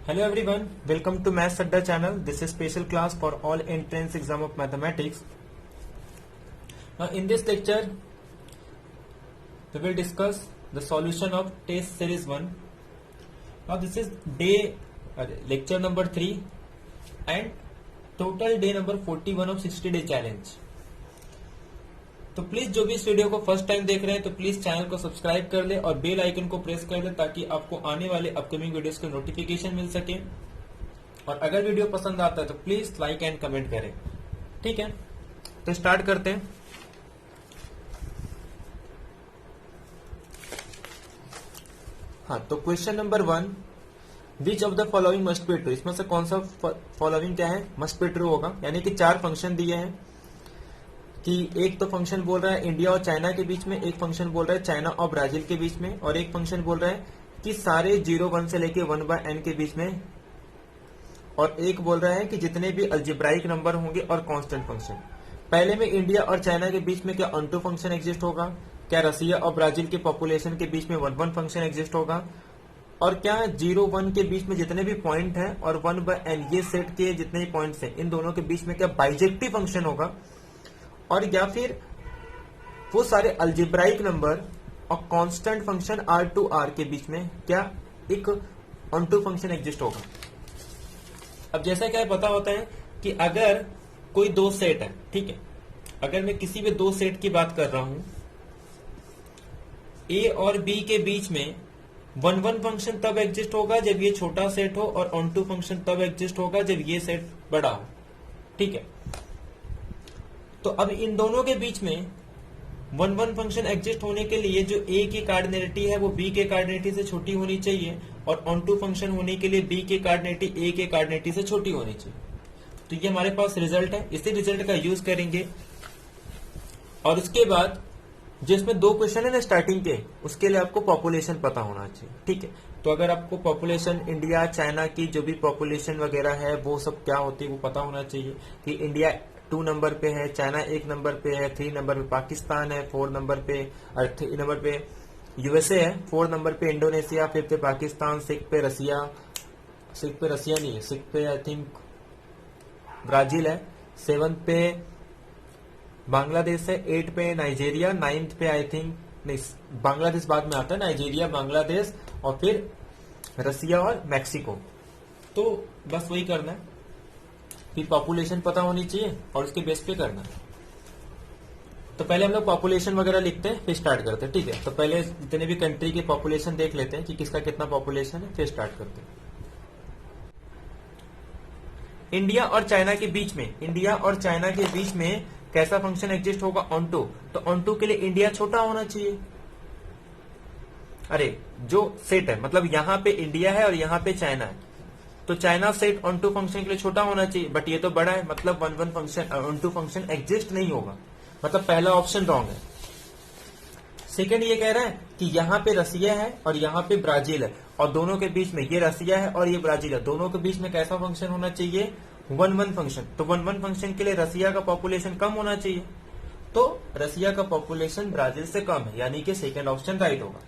Hello everyone, welcome to Maths Adda channel. This is special class for all entrance exam of mathematics. Now in this lecture, we will discuss the solution of test series 1. Now this is lecture number 3 and total day number 41 of 60 day challenge. तो please जो भी इस video को first time देख रहे हैं तो please channel को सब्सक्राइब कर ले और बेल आइकन को प्रेस कर ले ताकि आपको आने वाले अपकमिंग वीडियोस के नोटिफिकेशन मिल सके। और अगर वीडियो पसंद आता है तो प्लीज लाइक एंड कमेंट करें। ठीक है, तो स्टार्ट करते हैं। हाँ, तो question number 1, which of the following must be true. इसमें से कौन सा फॉलोइंग क्या है, मस्ट बी ट्रू होगा। यानी कि 4 फंक्शन दिए हैं कि एक तो फंक्शन बोल रहा है इंडिया और चाइना के बीच में, एक फंक्शन बोल रहा है चाइना और ब्राजील के बीच में, और एक फंक्शन बोल रहा है कि सारे 0-1 से लेके 1/n के बीच में, और एक बोल रहा है कि जितने भी अलजेब्राइक नंबर होंगे और कांस्टेंट फंक्शन। पहले में इंडिया और चाइना के बीच में क्या ऑन टू फंक्शन एग्जिस्ट होगा, क्या रसिया और ब्राजील के पॉपुलेशन के बीच में 1/1 फंक्शन एग्जिस्ट होगा, और क्या 0-1 के बीच में जितने भी पॉइंट हैं और 1/n ये सेट के जितने भी पॉइंट्स हैं इन दोनों के बीच में क्या बाइजेक्टिव फंक्शन होगा, और या फिर वो सारे अलजेब्राइक नंबर और कांस्टेंट फंक्शन R2R के बीच में क्या एक ऑन टू फंक्शन एग्जिस्ट होगा। अब जैसा क्या पता होता है कि अगर कोई 2 सेट है, ठीक है, अगर मैं किसी भी 2 सेट की बात कर रहा हूं, A और B के बीच में 1/1 फंक्शन तब एग्जिस्ट होगा जब ये छोटा सेट हो, और ऑन टू फंक्शन तब एग्जिस्ट होगा जब ये सेट बड़ा हो। ठीक है, तो अब इन दोनों के बीच में 1/1 फंक्शन एग्जिस्ट होने के लिए जो A की कार्डिनलिटी है वो B के कार्डिनलिटी से छोटी होनी चाहिए, और ऑन टू फंक्शन होने के लिए B की कार्डिनलिटी A के कार्डिनलिटी से छोटी होनी चाहिए। तो ये हमारे पास रिजल्ट है, इसी रिजल्ट का यूज करेंगे। और उसके बाद जिसमें 2 क्वेश्चन है ना स्टार्टिंग के, उसके लिए आपको पॉपुलेशन पता होना चाहिए। ठीक है, तो अगर आपको पॉपुलेशन इंडिया चाइना की जो भी पॉपुलेशन वगैरह है वो सब क्या होती है वो पता होना चाहिए कि इंडिया 2 नंबर पे है, चाइना 1 नंबर पे है, 3 नंबर पे पाकिस्तान है, 4 नंबर पे और 3 नंबर पे यूएसए है, 4 नंबर पे इंडोनेशिया, 5th पे पाकिस्तान, 6 पे रसिया, 6 पे रसिया नहीं है, 6 पे आई थिंक ब्राजील है, 7 पे बांग्लादेश है, 8 पे नाइजीरिया, 9th पे आई थिंक नहीं बांग्लादेश बाद में आता है, नाइजीरिया, बांग्लादेश और फिर रसिया और मैक्सिको। तो बस वही करना है कि पॉपुलेशन पता होनी चाहिए और उसके बेस पे करना है। तो पहले हम लोग पॉपुलेशन वगैरह लिखते हैं फिर स्टार्ट करते हैं। ठीक है, तो पहले जितने भी कंट्री की पॉपुलेशन देख लेते हैं कि किसका कितना पॉपुलेशन है, फिर स्टार्ट करते हैं। इंडिया और चाइना के बीच में, इंडिया और चाइना के बीच में कैसा फंक्शन एग्जिस्ट होगा, ऑन टू। तो ऑन टू के लिए इंडिया छोटा होना चाहिए। अरे जो सेट है मतलब यहां पे इंडिया है और यहां पे चाइना है, तो China set onto function के लिए छोटा होना चाहिए, बट ये तो बड़ा है, मतलब 1/1 function onto function exist नहीं होगा, मतलब पहला ऑप्शन रॉन्ग है। सेकंड ये कह रहा है कि यहाँ पे रसिया है और यहाँ पे ब्राजील है, और दोनों के बीच में ये रसिया है और ये ब्राजील है, दोनों के बीच में कैसा फंक्शन होना चाहिए, 1/1 फंक्शन। तो 1/1 फंक्शन के लिए रसिया का पॉपुलेशन कम होना चाहिए, तो रसिया का पॉपुलेशन ब्राजील से कम है, यानी कि सेकेंड ऑप्शन राइट होगा।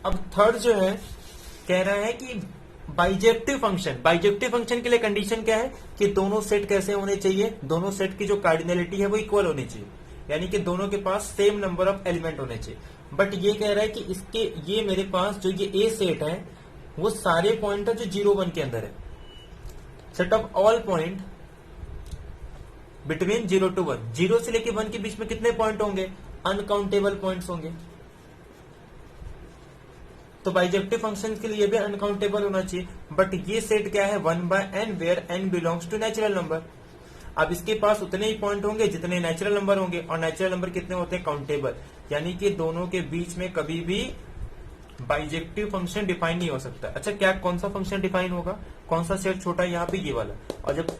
अब थर्ड जो है कह रहा है कि बाइजेक्टिव फंक्शन, बाइजेक्टिव फंक्शन के लिए कंडीशन क्या है कि दोनों सेट कैसे होने चाहिए, दोनों सेट की जो कार्डिनलिटी है वो इक्वल होनी चाहिए, यानी कि दोनों के पास सेम नंबर ऑफ एलिमेंट होने चाहिए। बट ये कह रहा है कि इसके ये मेरे पास जो ये ए सेट है वो सारे पॉइंट है जो 0-1 के अंदर है, set of all point between 0 to 1, 0 से लेके 1 के बीच में कितने पॉइंट होंगे, अनकाउंटेबल पॉइंट्स होंगे। तो बाइजेक्टिव फंक्शन के लिए भी अनकाउंटेबल होना चाहिए, बट ये सेट क्या है, 1/n where n belongs to natural number. अब इसके पास उतने ही पॉइंट होंगे जितने नेचुरल नंबर होंगे, और नेचुरल नंबर कितने होते हैं, काउंटेबल, यानी कि दोनों के बीच में कभी भी बाइजेक्टिव फंक्शन डिफाइन नहीं हो सकता। अच्छा, क्या कौन सा फंक्शन डिफाइन होगा, कौन सा सेट छोटा है, यहाँ पे ये वाला। और जब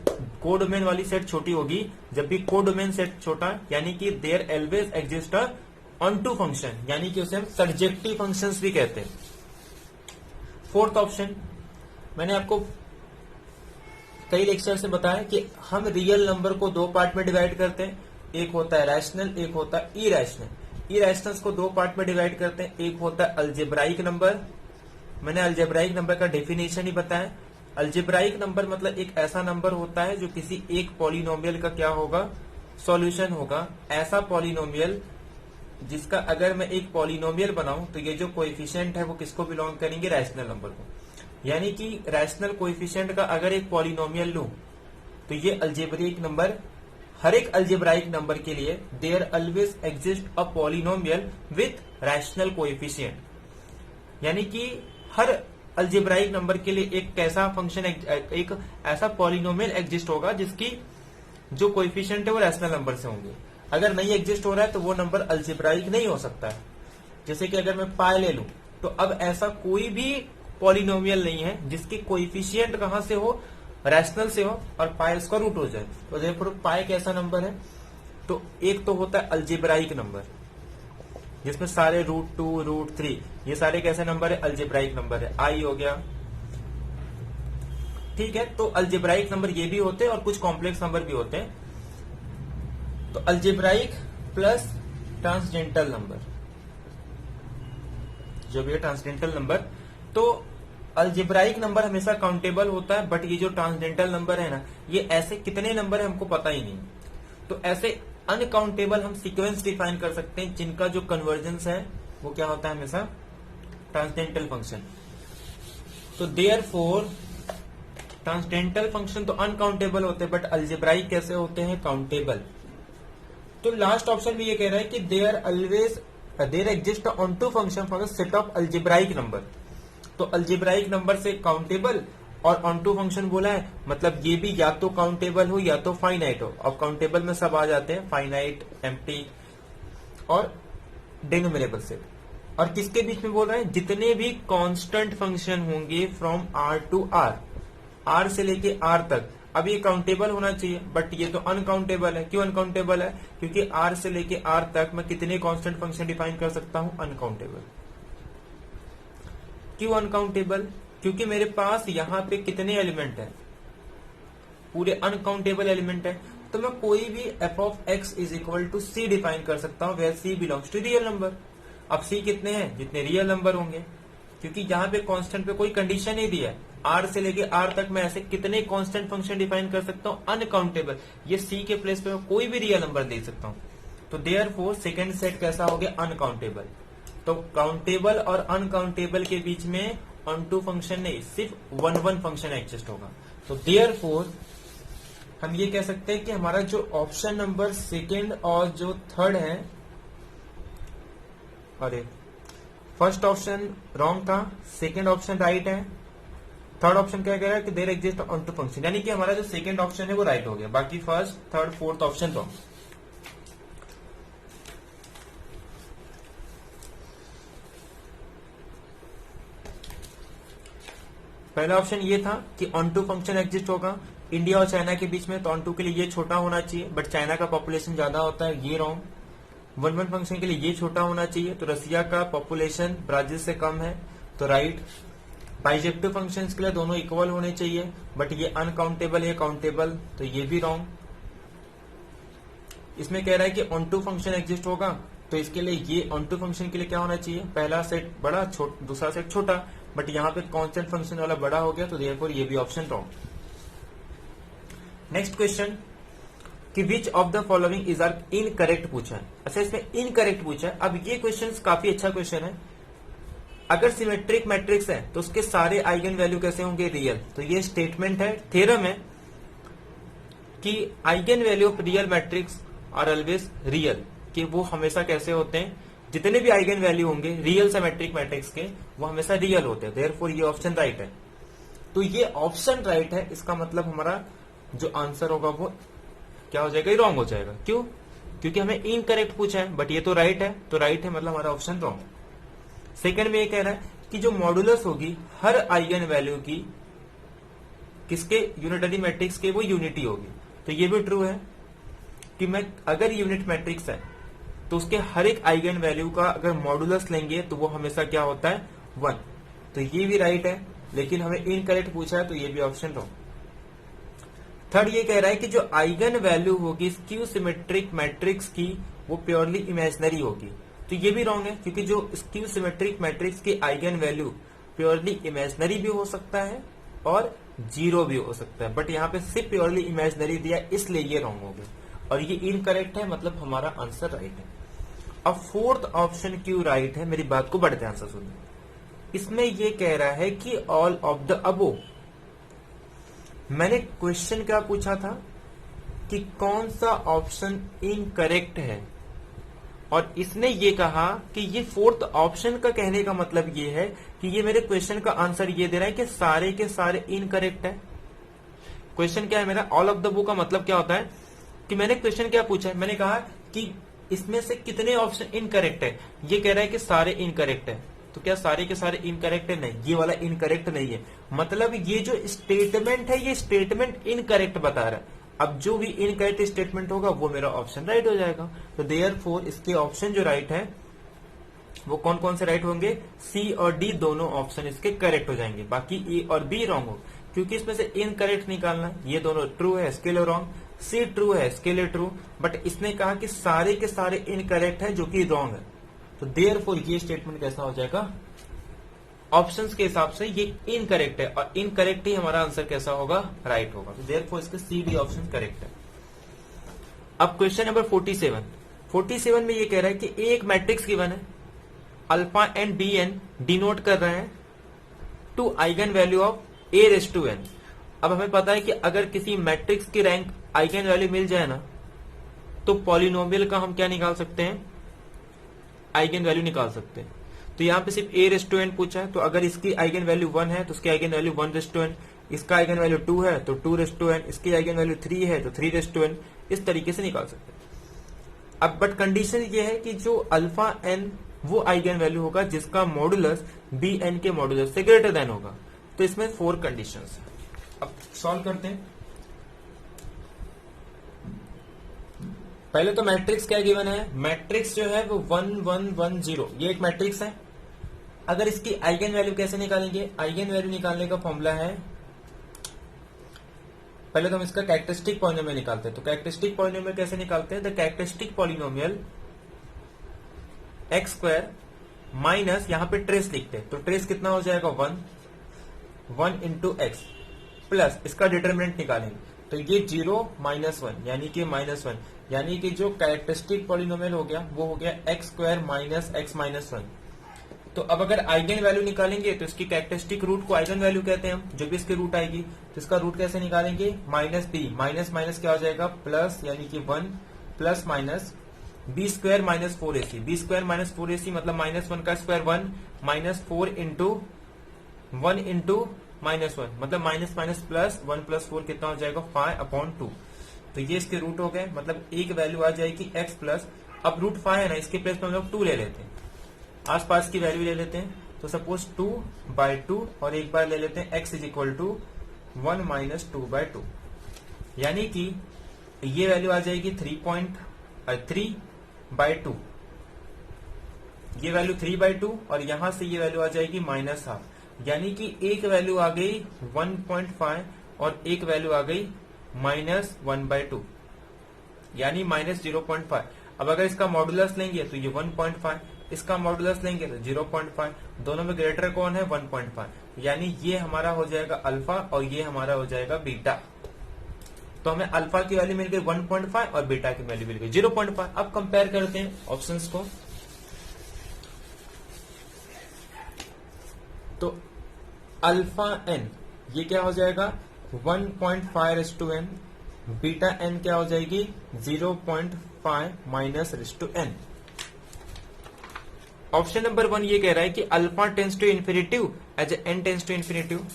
कोडोमेन वाली सेट छोटी होगी, जब भी कोडोमेन सेट छोटा, यानी कि there always exist a onto function, यानी कि उसे हम सर्जेक्टिव फंक्शंस भी कहते हैं। फोर्थ ऑप्शन मैंने आपको कई लेक्चर से बताया कि हम रियल नंबर को 2 पार्ट में डिवाइड करते हैं, एक होता है रैशनल, एक होता है इरैशनल। इरैशनल्स को 2 पार्ट में डिवाइड करते हैं, एक होता है अलजेब्राइक नंबर, मैंने अलजेब्राइक नंबर का डेफिनेशन ही बताया, अल्जेब्राइक नंबर मतलब एक ऐसा नंबर होता है जो किसी एक पॉलिनोमियल का क्या होगा, सॉल्यूशन होगा। ऐसा पॉलिनोमियल जिसका अगर मैं एक पॉलिनोमियल बनाऊं तो ये जो कोएफिशिएंट है वो किसको बिलोंग करेंगे, रैशनल नंबर को। यानी कि रैशनल कोएफिशिएंट का अगर एक पॉलिनोमियल लूं तो ये अल्जेब्रिक नंबर, हर एक अल्जेब्राइक नंबर के लिए there always exist a polynomial with rational coefficient. यानी कि हर अल्जेब्राइक नंबर के लिए एक कैसा फंक्शन, एक ऐसा पॉलिनोमियल एग्जिस्ट होगा जिसकी जो कोएफिशिएंट है वो रैशनल नंबर से होंगे। अगर नहीं एग्जिस्ट हो रहा है तो वो नंबर अल्जेब्राइक नहीं हो सकता है। जैसे कि अगर मैं पाई ले लूं तो अब ऐसा कोई भी पॉलिनोमियल नहीं है जिसकी कोएफिशिएंट कहां से हो, रैशनल से हो और पाई उसका रूट हो जाए। तो देखो पाई कैसा नंबर है, तो एक तो होता है अल्जेब्राइक नंबर जिसमें सारे √2, √3 ये सारे कैसे नंबर है, अल्जेब्राइक नंबर है। आई हो गया, ठीक है। तो अल्जेब्राइक नंबर ये भी होते हैं और कुछ कॉम्प्लेक्स नंबर भी होते हैं। तो अल्जेब्राइक प्लस ट्रांसडेंटल नंबर, जो भी है ट्रांसडेंटल नंबर, तो अल्जेब्राइक नंबर हमेशा काउंटेबल होता है, बट ये जो ट्रांसडेंटल नंबर है ना, ये ऐसे कितने नंबर है हमको पता ही नहीं। तो ऐसे अनकाउंटेबल हम सीक्वेंस डिफाइन कर सकते हैं जिनका जो कन्वर्जेंस है वो क्या होता है, हमेशा ट्रांसडेंटल फंक्शन। तो देयरफॉर ट्रांसडेंटल फंक्शन तो अनकाउंटेबल होते हैं, बट अल्जेब्राइक कैसे होते हैं, काउंटेबल। तो लास्ट ऑप्शन में ये कह रहा है कि there exist onto function for set of algebraic number. तो अल्जेब्राइक नंबर से काउंटेबल और ऑन टू फंक्शन बोला है, मतलब ये भी या तो काउंटेबल हो या तो फाइनाइट हो। अब काउंटेबल में सब आ जाते हैं, फाइनाइट, एम्प्टी और डिनोमिनेबल सेट। और किसके बीच में बोल रहे हैं, जितने भी कांस्टेंट फंक्शन होंगे from R to R, R से लेके आर तक। अब ये काउंटेबल होना चाहिए, बट ये तो अनकाउंटेबल है। क्यों अनकाउंटेबल है, क्योंकि आर से लेके आर तक मैं कितने कांस्टेंट फंक्शन डिफाइन कर सकता हूं, अनकाउंटेबल। क्यों अनकाउंटेबल, क्योंकि मेरे पास यहां पे कितने एलिमेंट है, पूरे अनकाउंटेबल एलिमेंट है। तो मैं कोई भी F of X is equal to C define कर सकता हूं, where C belongs to real number. अब सी कितने हैं, जितने रियल नंबर होंगे, क्योंकि यहां पे कांस्टेंट पे कोई कंडीशन नहीं दिया है। आर से लेके आर तक मैं ऐसे कितने कांस्टेंट फंक्शन डिफाइन कर सकता हूं, अनकाउंटेबल। ये सी के प्लेस पे मैं कोई भी रियल नंबर दे सकता हूं। तो देयरफॉर सेकंड सेट कैसा हो गया, अनकाउंटेबल। तो काउंटेबल और अनकाउंटेबल के बीच में ऑन टू फंक्शन नहीं, सिर्फ वन फंक्शन एग्जिस्ट होगा। तो देयरफॉर हम ये कह सकते हैं कि हमारा जो ऑप्शन नंबर सेकेंड और जो थर्ड है, अरे फर्स्ट ऑप्शन रॉन्ग था, सेकेंड ऑप्शन राइट है, थर्ड ऑप्शन क्या कह रहा है कि there exist onto function. यानी कि हमारा जो सेकेंड ऑप्शन है वो राइट हो गया, बाकी first, third, fourth option wrong. पहला ऑप्शन ये था कि ऑन टू फंक्शन एग्जिस्ट होगा इंडिया और चाइना के बीच में, तो ऑन टू के लिए ये छोटा होना चाहिए, बट चाइना का पॉपुलेशन ज्यादा होता है, ये रॉन्ग। वन फंक्शन के लिए ये छोटा होना चाहिए, तो रसिया का पॉपुलेशन ब्राजील से कम है, तो राइट। बाइजेक्टिव फंक्शंस के लिए दोनों इक्वल होने चाहिए, बट ये अनकाउंटेबल है, काउंटेबल, तो ये भी रॉन्ग। इसमें कह रहा है कि ऑन टू फंक्शन एग्जिस्ट होगा, तो इसके लिए ये ऑन टू फंक्शन के लिए क्या होना चाहिए, पहला सेट बड़ा, दूसरा सेट छोटा, बट यहाँ पे कांस्टेंट फंक्शन वाला बड़ा हो गया, तो देयरफॉर ये भी ऑप्शन रॉन्ग। नेक्स्ट क्वेश्चन कि which of the following is are incorrect पूछा है। अच्छा, इसमें इनकरेक्ट पूछा है। अब ये क्वेश्चन काफी अच्छा क्वेश्चन है। अगर सिमेट्रिक मैट्रिक्स है तो उसके सारे आइगन वैल्यू कैसे होंगे, रियल। तो ये स्टेटमेंट है, थ्योरम है कि eigen value of real matrix are always real, कि वो हमेशा कैसे होते हैं, जितने भी आइगन वैल्यू होंगे रियल सिमेट्रिक मैट्रिक्स के वो हमेशा रियल होते हैं। देयरफॉर ये ऑप्शन राइट है। तो ये ऑप्शन राइट है, इसका मतलब हमारा जो आंसर होगा वो क्या हो जाएगा, रॉन्ग हो जाएगा। क्यों, क्योंकि हमें इनकरेक्ट पूछा है, बट ये तो राइट है, तो राइट है मतलब हमारा ऑप्शन रॉन्ग। सेकंड में ये कह रहा है कि जो मॉडुलस होगी हर आइगन वैल्यू की, किसके, यूनिटरी मैट्रिक्स के, वो यूनिटी होगी। तो ये भी ट्रू है कि मैं अगर यूनिट मैट्रिक्स है तो उसके हर एक आइगन वैल्यू का अगर मॉडुलस लेंगे तो वो हमेशा क्या होता है, 1। तो ये भी राइट है, लेकिन हमें इनकरेक्ट पूछा है, तो ये भी ऑप्शन रॉन्ग। थर्ड ये कह रहा है कि जो आइगन वैल्यू होगी स्क्यू सिमेट्रिक मैट्रिक्स की वो प्योरली इमेजिनरी होगी। तो ये भी रॉन्ग है, क्योंकि जो स्क्यू सिमेट्रिक मैट्रिक्स की आइगन वैल्यू प्योरली इमेजिनरी भी हो सकता है और जीरो भी हो सकता है, बट यहाँ पे सिर्फ प्योरली इमेजिनरी दिया इसलिए ये रॉन्ग हो गया और ये इनकरेक्ट है, मतलब हमारा आंसर राइट है। अब फोर्थ ऑप्शन क्यों राइट है, मेरी बात को बड़े ध्यान से सुनिए। इसमें ये कह रहा है कि ऑल ऑफ द अबो। मैंने क्वेश्चन क्या पूछा था कि कौन सा ऑप्शन इनकरेक्ट है, और इसने ये कहा कि ये फोर्थ ऑप्शन का कहने का मतलब ये है कि ये मेरे क्वेश्चन का आंसर ये दे रहा है कि सारे के सारे इनकरेक्ट है। क्वेश्चन क्या है मेरा, ऑल ऑफ द बुक का मतलब क्या होता है कि मैंने क्वेश्चन क्या पूछा है, मैंने कहा कि इसमें से कितने ऑप्शन इनकरेक्ट है, ये कह रहा है कि सारे इनकरेक्ट है। तो क्या सारे के सारे इनकरेक्ट है? नहीं, ये वाला इनकरेक्ट नहीं है, मतलब ये जो स्टेटमेंट है ये स्टेटमेंट इनकरेक्ट बता रहा है। अब जो भी इनकरेक्ट स्टेटमेंट होगा वो मेरा ऑप्शन राइट हो जाएगा। तो देयरफॉर इसके ऑप्शन जो राइट है वो कौन कौन से राइट होंगे, सी और डी दोनों ऑप्शन इसके करेक्ट हो जाएंगे, बाकी ए और बी रॉन्ग हो, क्योंकि इसमें से इनकरेक्ट निकालना है। ये दोनों ट्रू है, इसके लिए रॉन्ग, सी ट्रू है, इसके लिए ट्रू, बट इसने कहा कि सारे के सारे इनकरेक्ट है जो कि रॉन्ग है। तो देयरफॉर ये स्टेटमेंट कैसा हो जाएगा, ऑप्शंस के हिसाब से ये इनकरेक्ट है, और इनकरेक्ट ही हमारा आंसर कैसा होगा, राइट होगा। तो देयरफॉर इसके सी डी ऑप्शन करेक्ट है। अब क्वेश्चन नंबर 47 में ये कह रहा है कि एक मैट्रिक्स गिवन है, alpha N B N denote कर रहे हैं two eigen value of A raise to N. अब हमें पता है कि अगर किसी मैट्रिक्स की रैंक आइगन वैल्यू मिल जाए ना, तो पॉलिनोमियल का हम क्या निकाल सकते हैं, आइगन वैल्यू निकाल सकते हैं। तो यहाँ पे सिर्फ ए रेस टू एन पूछा है, तो अगर इसकी आइगन वैल्यू 1 है तो उसकी eigen value 1 raise to N, इसका आइगन वैल्यू 2 है तो 2 रेस टू एन, इसकी आइगन वैल्यू 3 है तो 3 रेस टू एन, इस तरीके से निकाल सकते हैं। अब बट कंडीशन ये है कि जो अल्फा एन वो आइगन वैल्यू होगा जिसका मॉडुलस बी एन के मॉडुलस से ग्रेटर देन होगा। तो इसमें 4 कंडीशंस है। अब सॉल्व करते हैं। पहले तो मैट्रिक्स क्या गिवन है, मैट्रिक्स जो है वो 1 1 1 0, ये एक मैट्रिक्स है। अगर इसकी आइगन वैल्यू कैसे निकालेंगे, आइगन वैल्यू निकालने का फॉर्मूला है, पहले तो हम इसका कैरेक्टरिस्टिक पॉलिनोमियल निकालते हैं। तो कैरेक्टरिस्टिक पॉलिनोमियल कैसे निकालते हैं, the characteristic polynomial x square minus, यहां पे ट्रेस लिखते हैं, तो ट्रेस कितना हो जाएगा 1 इंटू एक्स प्लस इसका डिटरमिनेंट निकालेंगे, तो ये 0 -1 यानी कि -1, यानी कि जो कैरेक्टरिस्टिक पॉलिनोमियल हो गया वो हो गया x square minus x minus 1। तो अब अगर आइगन वैल्यू निकालेंगे तो इसकी कैरेक्टरिस्टिक रूट को आइगन वैल्यू कहते हैं हम, जो भी इसकी रूट आएगी। तो इसका रूट कैसे निकालेंगे, माइनस बी, माइनस माइनस क्या हो जाएगा प्लस, यानी कि 1 plus minus B square minus 4ac, B square minus 4ac मतलब -1 का स्क्वायर 1 माइनस 4 इंटू 1 इंटू -1 मतलब माइनस माइनस प्लस 1 प्लस 4 कितना हो जाएगा 5/2। तो ये इसके रूट हो गए, मतलब एक वैल्यू आ जाएगी x प्लस, अब रूट 5 है ना, इसके प्लेस में हम लोग 2 ले लेते हैं, आसपास की वैल्यू ले लेते हैं। तो सपोज 2/2 और एक बार ले लेते हैं x is equal to 1 minus 2/2, यानी कि ये वैल्यू आ जाएगी 3/2, ये वैल्यू 3/2 और यहां से ये वैल्यू आ जाएगी -12, यानी कि एक वैल्यू आ गई 1.5 और एक वैल्यू आ गई -1/2 यानी -0.5। अब अगर इसका मॉडुलस लेंगे तो ये 1.5, इसका मॉडुलस लेंगे तो 0.5, दोनों में ग्रेटर कौन है 1.5, यानी ये हमारा हो जाएगा अल्फा और ये हमारा हो जाएगा बीटा। तो हमें अल्फा की वैल्यू मिल गई 1.5 और बीटा की वैल्यू मिल गई 0.5। अब कंपेयर करते हैं ऑप्शंस को। तो अल्फा एन ये क्या हो जाएगा 1.5/n, बीटा एन क्या हो जाएगी 0.5 -n। ऑप्शन नंबर 1 ये कह रहा है कि alpha tends to infinitive as N tends to infinitive,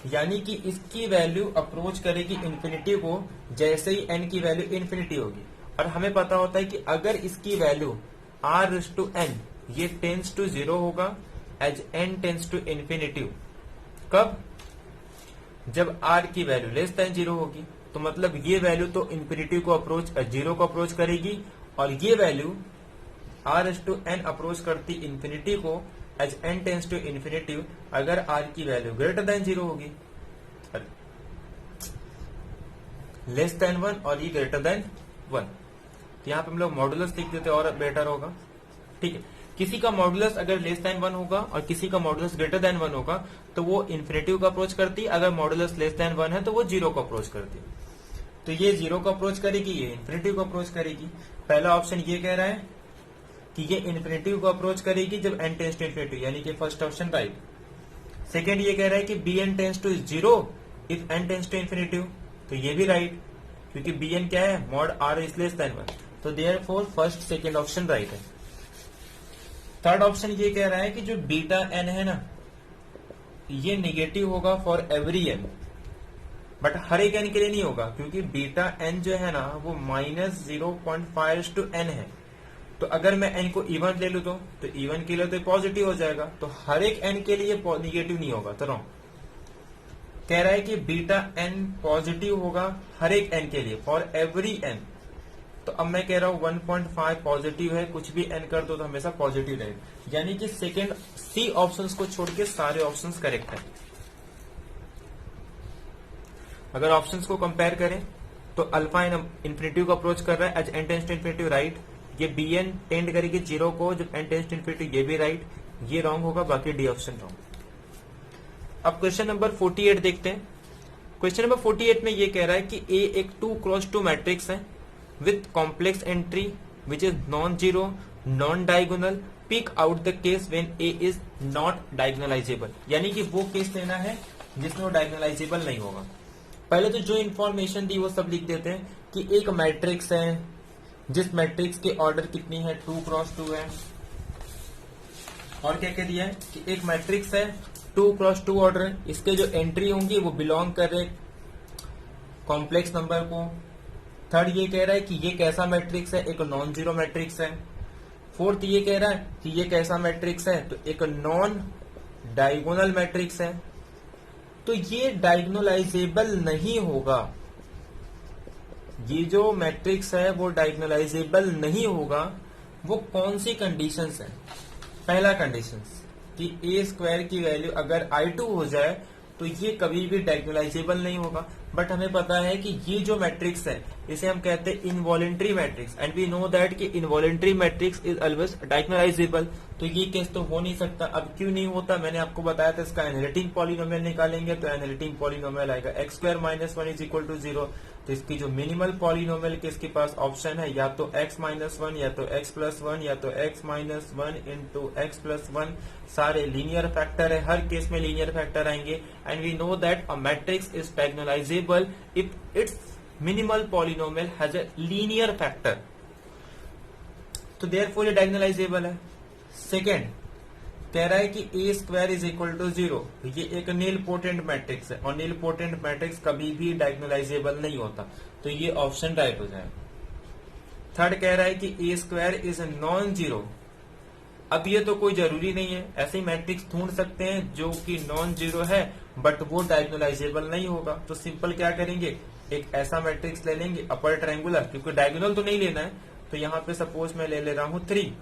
यानी कि इसकी वैल्यू अप्रोच करेगी इन्फिनिटी को जैसे ही n की वैल्यू इन्फिनिटी होगी। और हमें पता होता है कि अगर इसकी वैल्यू r/n ये टेंस टू 0 होगा as n tends to infinitive, कब, जब r की वैल्यू लेस देन 0 होगी। तो मतलब ये वैल्यू तो इन्फिनिटी को अप्रोच 0 को अप्रोच करेगी, और ये वैल्यू r/n अप्रोच करती इन्फिनिटी को as n tends to infinitive अगर r की वैल्यू ग्रेटर देन 0 होगी, लेस देन 1 और ये ग्रेटर देन 1। तो यहाँ पे हम लोग मॉडुलस लिख देते और बेटर होगा, ठीक है, किसी का मॉडुलस अगर लेस देन 1 होगा और किसी का मॉडुलस ग्रेटर देन 1 होगा तो वो इन्फिनेटिव को अप्रोच करती है, अगर मॉडुलस लेस देन 1 है तो वो 0 को अप्रोच करती है। तो ये 0 को अप्रोच करेगी, ये इन्फिनेटिव को अप्रोच करेगी। पहला ऑप्शन ये कह रहा है कि ये इन्फिनेटिव को अप्रोच करेगी जब n टेंस टू इन्फिनेटिव, यानी कि फर्स्ट ऑप्शन राइट। सेकेंड ये कह रहा है कि bn tends to 0 if n tends to infinitive, तो ये भी राइट, क्योंकि bn क्या है, mod r is less than 1, तो therefore first second option right है। थर्ड ऑप्शन ये कह रहा है कि जो बीटा n है ना, ये निगेटिव होगा फॉर एवरी n, बट हर एक n के लिए नहीं होगा, क्योंकि बीटा n जो है ना वो -0.5:n है। तो अगर मैं n को इवन ले लू तो इवन के लिए तो पॉजिटिव हो जाएगा, तो हर एक n के लिए निगेटिव नहीं होगा, तो रॉन्ग। कह रहा है कि बीटा n पॉजिटिव होगा हर एक n के लिए, फॉर एवरी n। तो अब मैं कह रहा हूं 1.5 पॉजिटिव है, कुछ भी n कर दो तो हमेशा पॉजिटिव रहेगा, यानी कि सेकेंड सी ऑप्शंस को छोड़ के सारे ऑप्शंस करेक्ट है। अगर ऑप्शंस को कंपेयर करें तो अल्फा इन्फिनेटिव को अप्रोच कर रहा है as n tends to infinitive, right. ये bn टेंड करेगी 0 को जब n टेंस टू इन्फिनेटिव, ये भी राइट। ये रॉन्ग होगा, बाकी डी ऑप्शन रॉन्ग। अब क्वेश्चन नंबर 48 देखते हैं। क्वेश्चन नंबर 48 में ये कह रहा है कि A एक 2x2 मैट्रिक्स है with complex entry which is non zero non diagonal, pick out the case when A is not diagonalisable, यानी कि वो केस लेना है जिसमें वो डायगोनलाइजेबल नहीं होगा। पहले तो जो इन्फॉर्मेशन दी वो सब लिख देते हैं कि एक मैट्रिक्स है जिस मैट्रिक्स के ऑर्डर कितनी है, 2x2 है, और क्या कह दिया है कि एक मैट्रिक्स है 2x2 ऑर्डर, इसके जो एंट्री होंगी वो बिलोंग कर रहे कॉम्प्लेक्स नंबर को। थर्ड ये कह रहा है कि ये कैसा मैट्रिक्स है, एक नॉन जीरो मैट्रिक्स है। फोर्थ ये कह रहा है कि ये कैसा मैट्रिक्स है, तो एक नॉन डायगोनल मैट्रिक्स है, तो ये डायगोनलाइजेबल नहीं होगा। ये जो मैट्रिक्स है वो डायगोनलाइजेबल नहीं होगा। वो कौन सी कंडीशंस है? पहला कंडीशंस कि a स्क्वायर की वैल्यू अगर i2 हो जाए तो ये कभी भी डायगोनलाइजेबल नहीं होगा। बट हमें पता है कि ये जो मैट्रिक्स है इसे हम कहते हैं involutory matrix, and we know that कि involutory matrix is always diagonalizable. तो ये केस तो हो नहीं सकता। अब क्यों नहीं होता, मैंने आपको बताया था, इसका एनालिटिक पॉलिनोमियल निकालेंगे तो एनालिटिक पॉलिनोमियल आएगा x² - 1 = 0। तो इसकी जो मिनिमल पॉलिनोमियल के इसके पास ऑप्शन है या तो x - 1 या तो x + 1 या तो x - 1 × x + 1। सारे लीनियर फैक्टर है, हर केस में लीनियर फैक्टर आएंगे, and we know that a matrix is diagonalisable if its minimal polynomial has a linear factor. तो देयरफॉर ये डायगोनलाइजेबल है। सेकेंड कह रहा है कि a² = 0, ये एक नील पोटेंट मैट्रिक्स है और नील पोटेंट मैट्रिक्स कभी भी डायगोनलाइजेबल नहीं होता, तो ये ऑप्शन राइट हो जाए। थर्ड कह रहा है कि a² इज नॉन जीरो। अब ये तो कोई जरूरी नहीं है, ऐसे ही मैट्रिक्स ढूंढ सकते हैं जो कि नॉन जीरो है बट वो डायगोनलाइजेबल नहीं होगा। तो सिंपल क्या करेंगे, एक ऐसा मैट्रिक्स ले लेंगे अपर ट्रायंगुलर, क्योंकि डायगोनल तो नहीं लेना है। तो यहाँ पे सपोज मैं ले रहा हूं 3।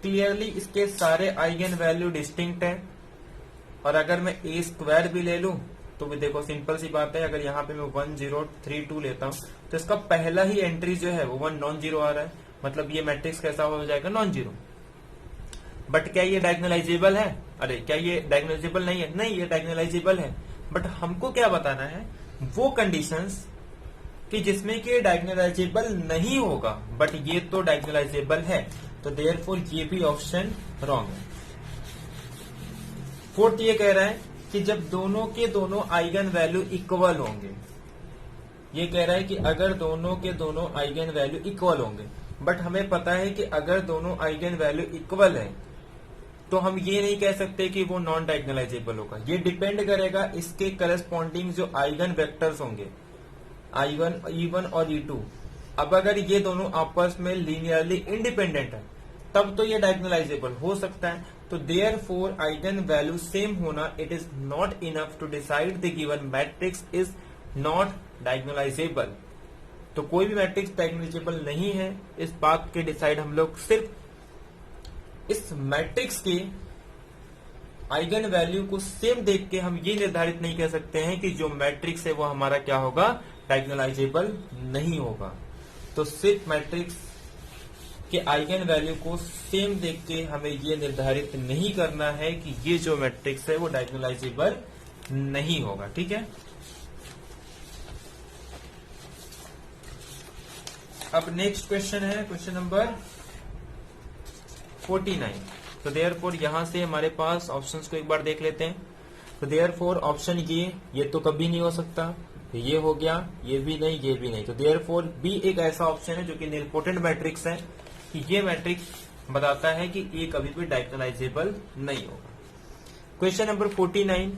क्लियरली इसके सारे आइगन वैल्यू डिस्टिंक्ट है, और अगर मैं a² भी ले लूं तो भी देखो सिंपल सी बात है, अगर यहाँ पे मैं 1 0 3 2 लेता हूं तो इसका पहला ही एंट्री जो है वो 1 नॉन जीरो आ रहा है, मतलब ये मैट्रिक्स कैसा हो जाएगा, नॉन जीरो। बट क्या ये डायगोनलाइजेबल है? अरे क्या ये डायगोनलाइजेबल नहीं है? नहीं, ये डायगोनलाइजेबल है। बट हमको क्या बताना है, वो कंडीशंस कि जिसमें कि डायगोनलाइजेबल नहीं होगा बट ये तो डायगोनलाइजेबल है, तो देयरफॉर ये भी ऑप्शन रॉन्ग है। फोर्थ ये कह रहा है कि जब दोनों के दोनों आइगन वैल्यू इक्वल होंगे, ये कह रहा है कि अगर दोनों के दोनों आइगन वैल्यू इक्वल होंगे, बट हमें पता है कि अगर दोनों आइगन वैल्यू इक्वल है तो हम ये नहीं कह सकते कि वो नॉन डायगोनलाइजेबल होगा। ये डिपेंड करेगा इसके करस्पॉन्डिंग जो आइगन वेक्टर्स होंगे, I1, E1 और E2। अब अगर ये दोनों आपस में लीनियरली इंडिपेंडेंट है तब तो ये डायगोनलाइजेबल हो सकता है। तो देयरफॉर आइगन वैल्यू सेम होना it is not enough to decide the given matrix is not diagonalisable. तो कोई भी मैट्रिक्स डायगोनलाइजेबल नहीं है, इस बात के डिसाइड हम लोग सिर्फ इस मैट्रिक्स के आइगन वैल्यू को सेम देख के हम ये निर्धारित नहीं कर सकते हैं कि जो मैट्रिक्स है वो हमारा क्या होगा, डायगोनलाइजेबल नहीं होगा। तो सिर्फ मैट्रिक्स कि आइगन वैल्यू को सेम देख के हमें ये निर्धारित नहीं करना है कि ये जो मैट्रिक्स है वो डायगोनलाइजेबल नहीं होगा। ठीक है, अब नेक्स्ट क्वेश्चन है क्वेश्चन नंबर 49। तो देयरफॉर यहां से हमारे पास ऑप्शंस को एक बार देख लेते हैं। तो देयरफॉर ऑप्शन ये तो कभी नहीं हो सकता, तो ये हो गया, ये भी नहीं, ये भी नहीं। तो देयरफॉर बी एक ऐसा ऑप्शन है जो कि निलपोटेंट मैट्रिक्स है कि ये मैट्रिक्स बताता है कि ये कभी भी डायगोनलाइजेबल नहीं होगा। क्वेश्चन नंबर 49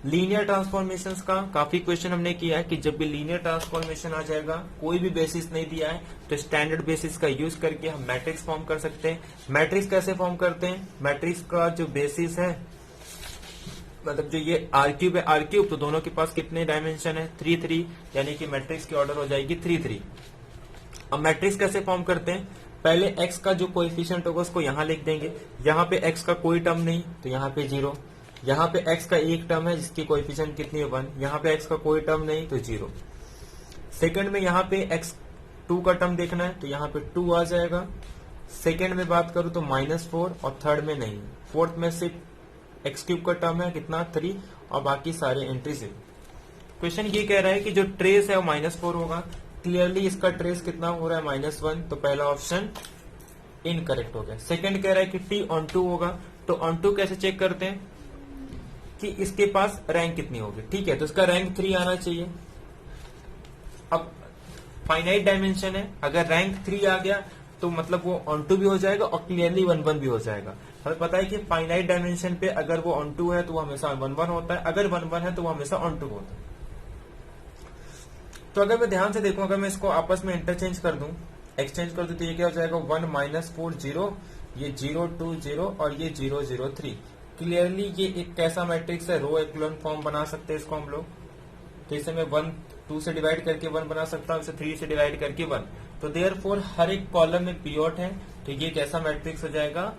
लीनियर ट्रांसफॉर्मेशंस का काफी क्वेश्चन हमने किया है कि जब भी लीनियर ट्रांसफॉर्मेशन आ जाएगा, कोई भी बेसिस नहीं दिया है, तो स्टैंडर्ड बेसिस का यूज करके हम मैट्रिक्स फॉर्म कर सकते हैं। मैट्रिक्स कैसे फॉर्म करते हैं? मैट्रिक्स का जो बेसिस है, मतलब जो ये आर क्यूब है, आर क्यूब, तो दोनों के पास कितने डायमेंशन है? 3 3, यानी कि मैट्रिक्स की ऑर्डर हो जाएगी 3 3। अब मैट्रिक्स कैसे फॉर्म करते हैं? पहले एक्स का जो कोएफिशिएंट होगा उसको यहां लिख देंगे। यहाँ पे एक्स का कोई टर्म नहीं, तो यहाँ पे 0। यहाँ पे एक्स का एक टर्म है जिसकी कोएफिशिएंट कितनी है? 1। यहाँ पे एक्स का कोई टर्म नहीं, तो 0। सेकंड में यहाँ पे एक्स 2 का टर्म देखना है, तो यहाँ पे 2 आ जाएगा। सेकंड में बात करूं तो -4, और थर्ड में नहीं। फोर्थ में सिर्फ एक्स क्यूब का टर्म है कितना? 3, और बाकी सारे एंट्री 0। क्वेश्चन ये कह रहा है कि जो ट्रेस है वो -4 होगा। क्लियरली इसका ट्रेस कितना हो रहा है? -1, तो पहला ऑप्शन इनकरेक्ट हो गया। सेकंड कह रहा है कि t ऑन 2 होगा, तो ऑन 2 कैसे चेक करते हैं कि इसके पास रैंक कितनी होगी? ठीक है, तो इसका रैंक 3 आना चाहिए। अब फाइनाइट डायमेंशन है, अगर रैंक 3 आ गया तो मतलब वो ऑन 2 भी हो जाएगा और क्लियरली 1 1 भी हो जाएगा। हमें पता है कि फाइनाइट डायमेंशन पे अगर वो ऑन 2 है तो वो हमेशा 1 1 होता है, अगर 1 1 है तो वो हमेशा ऑन 2 होता है। तो अगर मैं ध्यान से देखूं, अगर मैं इसको आपस में इंटरचेंज कर दूं, एक्सचेंज कर दूं, तो ये क्या हो जाएगा? 1 -4 0, ये 0 2 0, और ये 0 0 3। क्लियरली ये एक कैसा मैट्रिक्स है? रो एक्लोन फॉर्म बना सकते हैं इसको हम लोग। तो इसे मैं 1 2 से डिवाइड करके 1 बना सकता हूँ, इसे 3 से डिवाइड करके 1। तो देयरफॉर हर एक कॉलम में पिवट है, तो ये कैसा मैट्रिक्स हो जाएगा?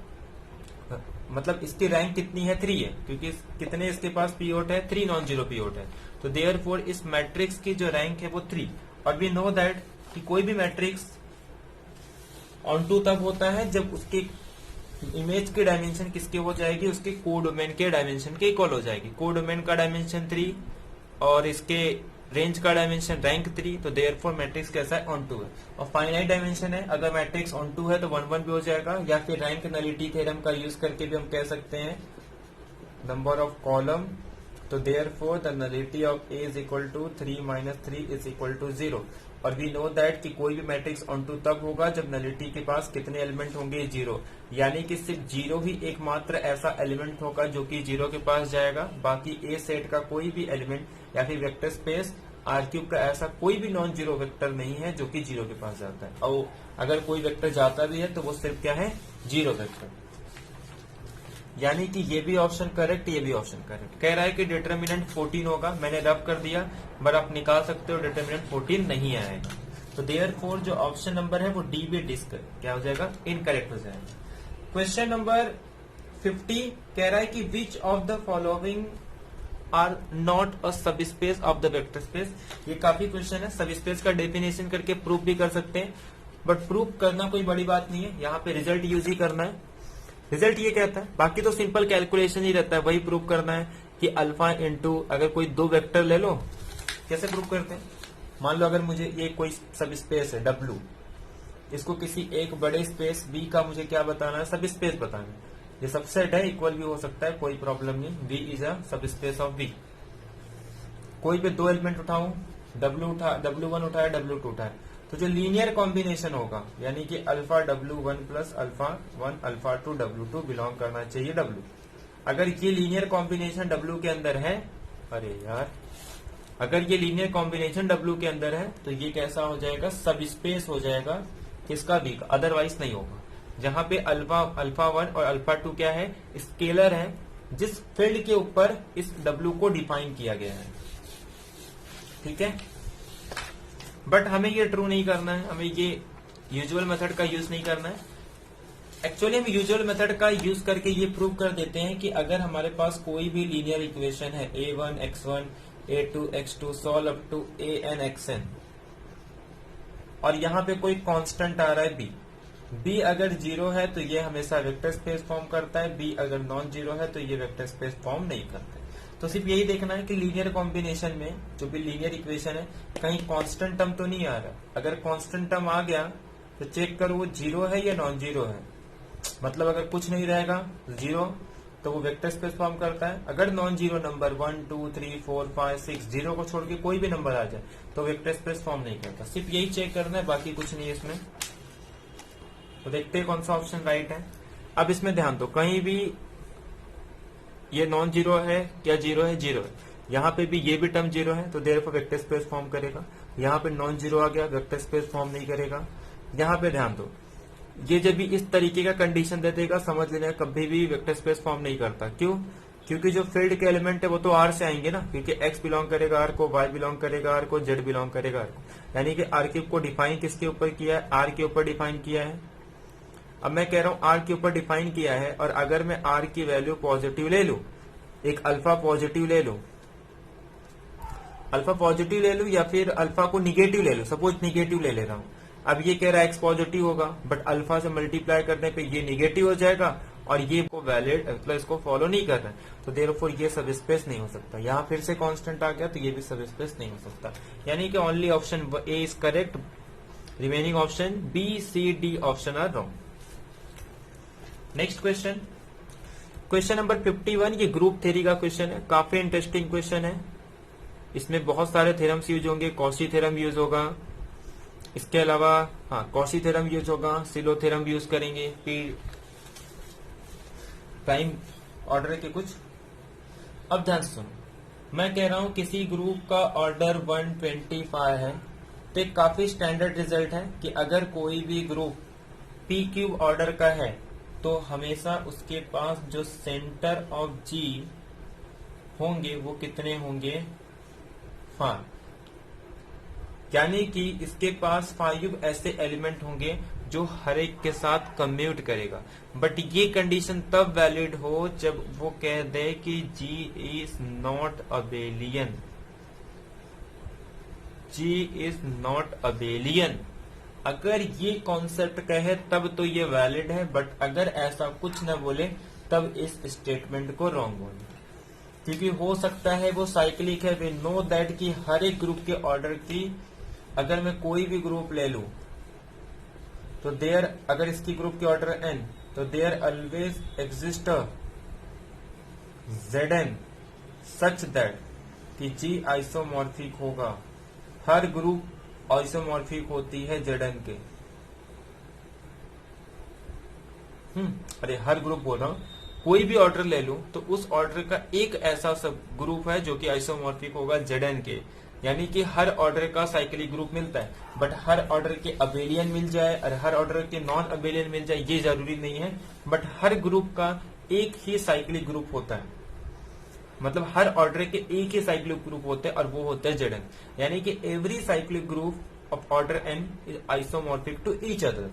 मतलब इसकी रैंक कितनी है? 3 है, क्योंकि कितने इसके पास पिवट है? 3 नॉन जीरो पिवट है। तो देयरफॉर इस मैट्रिक्स की जो रैंक है वो 3। और वी नो दैट कि कोई भी मैट्रिक्स ऑन 2 तब होता है जब उसके इमेज की डायमेंशन किसके हो जाएगी? उसके कोडोमेन के डायमेंशन के इक्वल हो जाएगी। कोडोमेन का डायमेंशन 3 और इसके रेंज का डायमेंशन रैंक 3, तो देयरफॉर मैट्रिक्स कैसा है? ऑन 2 है। और फाइनाइट डायमेंशन है, अगर मैट्रिक्स ऑन 2 है तो 1 1 भी हो जाएगा, या फिर रैंक नलिटी थ्योरम का यूज करके भी हम कह सकते हैं नंबर ऑफ कॉलम। तो therefore the nullity of A is equal to 3 - 3 is equal to 0। और वी नो दैट कि कोई भी मैट्रिक्स ऑन 2 तब होगा जब नलिटी के पास कितने एलिमेंट होंगे? 0, यानी कि सिर्फ 0 ही एकमात्र ऐसा एलिमेंट होगा जो कि 0 के पास जाएगा। बाकी ए सेट का कोई भी एलिमेंट या फिर वेक्टर स्पेस आर क्यूब का ऐसा कोई भी नॉन जीरो वेक्टर नहीं है जो कि 0 के पास जाता है। और अगर कोई वेक्टर जाता भी है तो वो सिर्फ क्या है? 0 वेक्टर। यानी कि ये भी ऑप्शन करेक्ट, ये भी ऑप्शन करेक्ट। कह रहा है कि डिटर्मिनेंट 14 होगा, मैंने रब कर दिया, बट आप निकाल सकते हो डिटर्मिनेंट 14 नहीं आएगा। तो देयरफॉर जो ऑप्शन नंबर है वो डी बी डिस्क क्या हो जाएगा? इनकरेक्ट हो जाएगा। क्वेश्चन नंबर 50 कह रहा है कि which of the following are not a subspace of the vector space. ये काफी क्वेश्चन है, सब स्पेस का डेफिनेशन करके प्रूफ भी कर सकते हैं, बट प्रूफ करना कोई बड़ी बात नहीं है, यहाँ पे रिजल्ट यूज ही करना है। रिजल्ट ये कहता है, बाकी तो सिंपल कैलकुलेशन ही रहता है, वही प्रूव करना है कि अल्फा इंटू अगर कोई 2 वेक्टर ले लो, कैसे प्रूव करते हैं? मान लो अगर मुझे ये कोई सब स्पेस है W, इसको किसी एक बड़े स्पेस B का मुझे क्या बताना है? सब स्पेस बताना है। ये सबसेट है, इक्वल भी हो सकता है, कोई प्रॉब्लम नहीं। V is a subspace of V। कोई भी 2 एलिमेंट उठाऊं, W1 उठाया, W2 उठाया, तो जो लीनियर कॉम्बिनेशन होगा यानी कि alpha W1 plus alpha 1 alpha 2 W2 belong करना चाहिए W। अगर ये लीनियर कॉम्बिनेशन W के अंदर है, अरे यार, अगर ये लीनियर कॉम्बिनेशन W के अंदर है तो ये कैसा हो जाएगा? सब स्पेस हो जाएगा किसका? B का, अदरवाइज नहीं होगा। जहां पे अल्फा 1 और अल्फा 2 क्या है? स्केलर है, जिस फील्ड के ऊपर इस W को डिफाइन किया गया है। ठीक है, बट हमें ये ट्रू नहीं करना है, हमें ये यूजुअल मेथड का यूज नहीं करना है। एक्चुअली हम यूजुअल मेथड का यूज करके ये प्रूव कर देते हैं कि अगर हमारे पास कोई भी लीनियर इक्वेशन है a1 x1 a2 x2 solve up to an xn, और यहाँ पे कोई कांस्टेंट आ रहा है b, बी अगर जीरो है तो ये हमेशा वेक्टर स्पेस फॉर्म करता है, बी अगर नॉन जीरो है तो ये वेक्टर स्पेस फॉर्म नहीं करता है। तो सिर्फ यही देखना है कि लीनियर कॉम्बिनेशन में जो भी लीनियर इक्वेशन है कहीं कांस्टेंट टर्म तो नहीं आ रहा। अगर कांस्टेंट टर्म आ गया तो चेक करो वो जीरो है या नॉन जीरो है, मतलब अगर कुछ नहीं रहेगा जीरो तो वो वेक्टर स्पेस फॉर्म करता है। अगर नॉन जीरो नंबर 1 2 3 4 5 6 जीरो को छोड़ के कोई भी नंबर आ जाए तो वेक्टर स्पेस फॉर्म नहीं करता। सिर्फ यही चेक करना है, बाकी कुछ नहीं है इसमें। तो देखते हैं कौन सा ऑप्शन राइट है। अब इसमें ध्यान दो, कहीं भी ये नॉन जीरो है क्या जीरो है, जीरो है। यहाँ पे भी ये भी टर्म जीरो है तो देयरफॉर वेक्टर स्पेस फॉर्म करेगा। यहाँ पे नॉन जीरो आ गया, वेक्टर स्पेस फॉर्म नहीं करेगा। यहाँ पे ध्यान दो, ये जब भी इस तरीके का कंडीशन दे देगा समझ लेना कभी भी वेक्टर स्पेस फॉर्म नहीं करता। क्यों? क्योंकि जो फील्ड के एलिमेंट है वो तो आर से आएंगे ना, क्योंकि एक्स बिलोंग करेगा आर को, वाई बिलोंग करेगा आर को, जेड बिलोंग करेगा आर को। यानी कि आर क्यूब को डिफाइन किसके ऊपर किया है, आर के ऊपर डिफाइन किया है। अब मैं कह रहा हूं आर के ऊपर डिफाइन किया है और अगर मैं आर की वैल्यू पॉजिटिव ले लू, एक अल्फा पॉजिटिव ले लू, अल्फा पॉजिटिव ले लू या फिर अल्फा को निगेटिव ले लू, सपोज निगेटिव ले रहा हूं। अब ये कह रहा है एक्स पॉजिटिव होगा बट अल्फा से मल्टीप्लाई करने पे ये निगेटिव हो जाएगा और ये को वैलिड मतलब इसको फॉलो नहीं कर रहा है, तो देयरफॉर ये सब स्पेस नहीं हो सकता। यहाँ फिर से कांस्टेंट आ गया तो ये भी सब स्पेस नहीं हो सकता। यानी कि only option A is correct, remaining option B C D option are wrong. Next question, question number 51, ये ग्रुप थ्योरी का क्वेश्चन है, काफी इंटरेस्टिंग क्वेश्चन है। इसमें बहुत सारे थ्योरम्स यूज होंगे, कॉशी थ्योरम यूज होगा, इसके अलावा कॉशी थ्योरम यूज होगा, सिलो थ्योरम यूज करेंगे, फिर प्राइम ऑर्डर के कुछ। अब ध्यान सुनो, मैं कह रहा हूं किसी ग्रुप का ऑर्डर 125 है तो एक काफी स्टैंडर्ड रिजल्ट है कि अगर कोई भी ग्रुप पी क्यूब ऑर्डर का है तो हमेशा उसके पास जो सेंटर ऑफ जी होंगे वो कितने होंगे, 5। यानी कि इसके पास 5 ऐसे एलिमेंट होंगे जो हर एक के साथ कम्यूट करेगा। बट ये कंडीशन तब वैलिड हो जब वो कह दे कि G is not abelian, G is not abelian. अगर ये कॉन्सेप्ट कहे तब तो ये वैलिड है, बट अगर ऐसा कुछ न बोले तब इस स्टेटमेंट को रॉन्ग बोले, क्योंकि हो सकता है वो साइक्लिक है। वी नो दैट कि हर एक ग्रुप के ऑर्डर की, अगर मैं कोई भी ग्रुप ले लूं तो देयर, अगर इसकी ग्रुप की ऑर्डर n तो there always exist Zn such that कि जी आइसोमॉर्फिक होगा। हर ग्रुप आइसोमॉर्फिक होती है Zn के। अरे हर ग्रुप बोल रहा हूं, कोई भी ऑर्डर ले लूं तो उस ऑर्डर का एक ऐसा सब ग्रुप है जो कि आइसोमॉर्फिक होगा Zn के। यानी कि हर ऑर्डर का साइक्लिक ग्रुप मिलता है, बट हर ऑर्डर के अबेलियन मिल जाए और हर ऑर्डर के नॉन अबेलियन मिल जाए ये जरूरी नहीं है। बट हर ग्रुप का एक ही साइक्लिक ग्रुप होता है, मतलब हर ऑर्डर के एक ही साइक्लिक ग्रुप होते हैं और वो होता है Zn। यानी कि every cyclic group of order n is isomorphic to each other.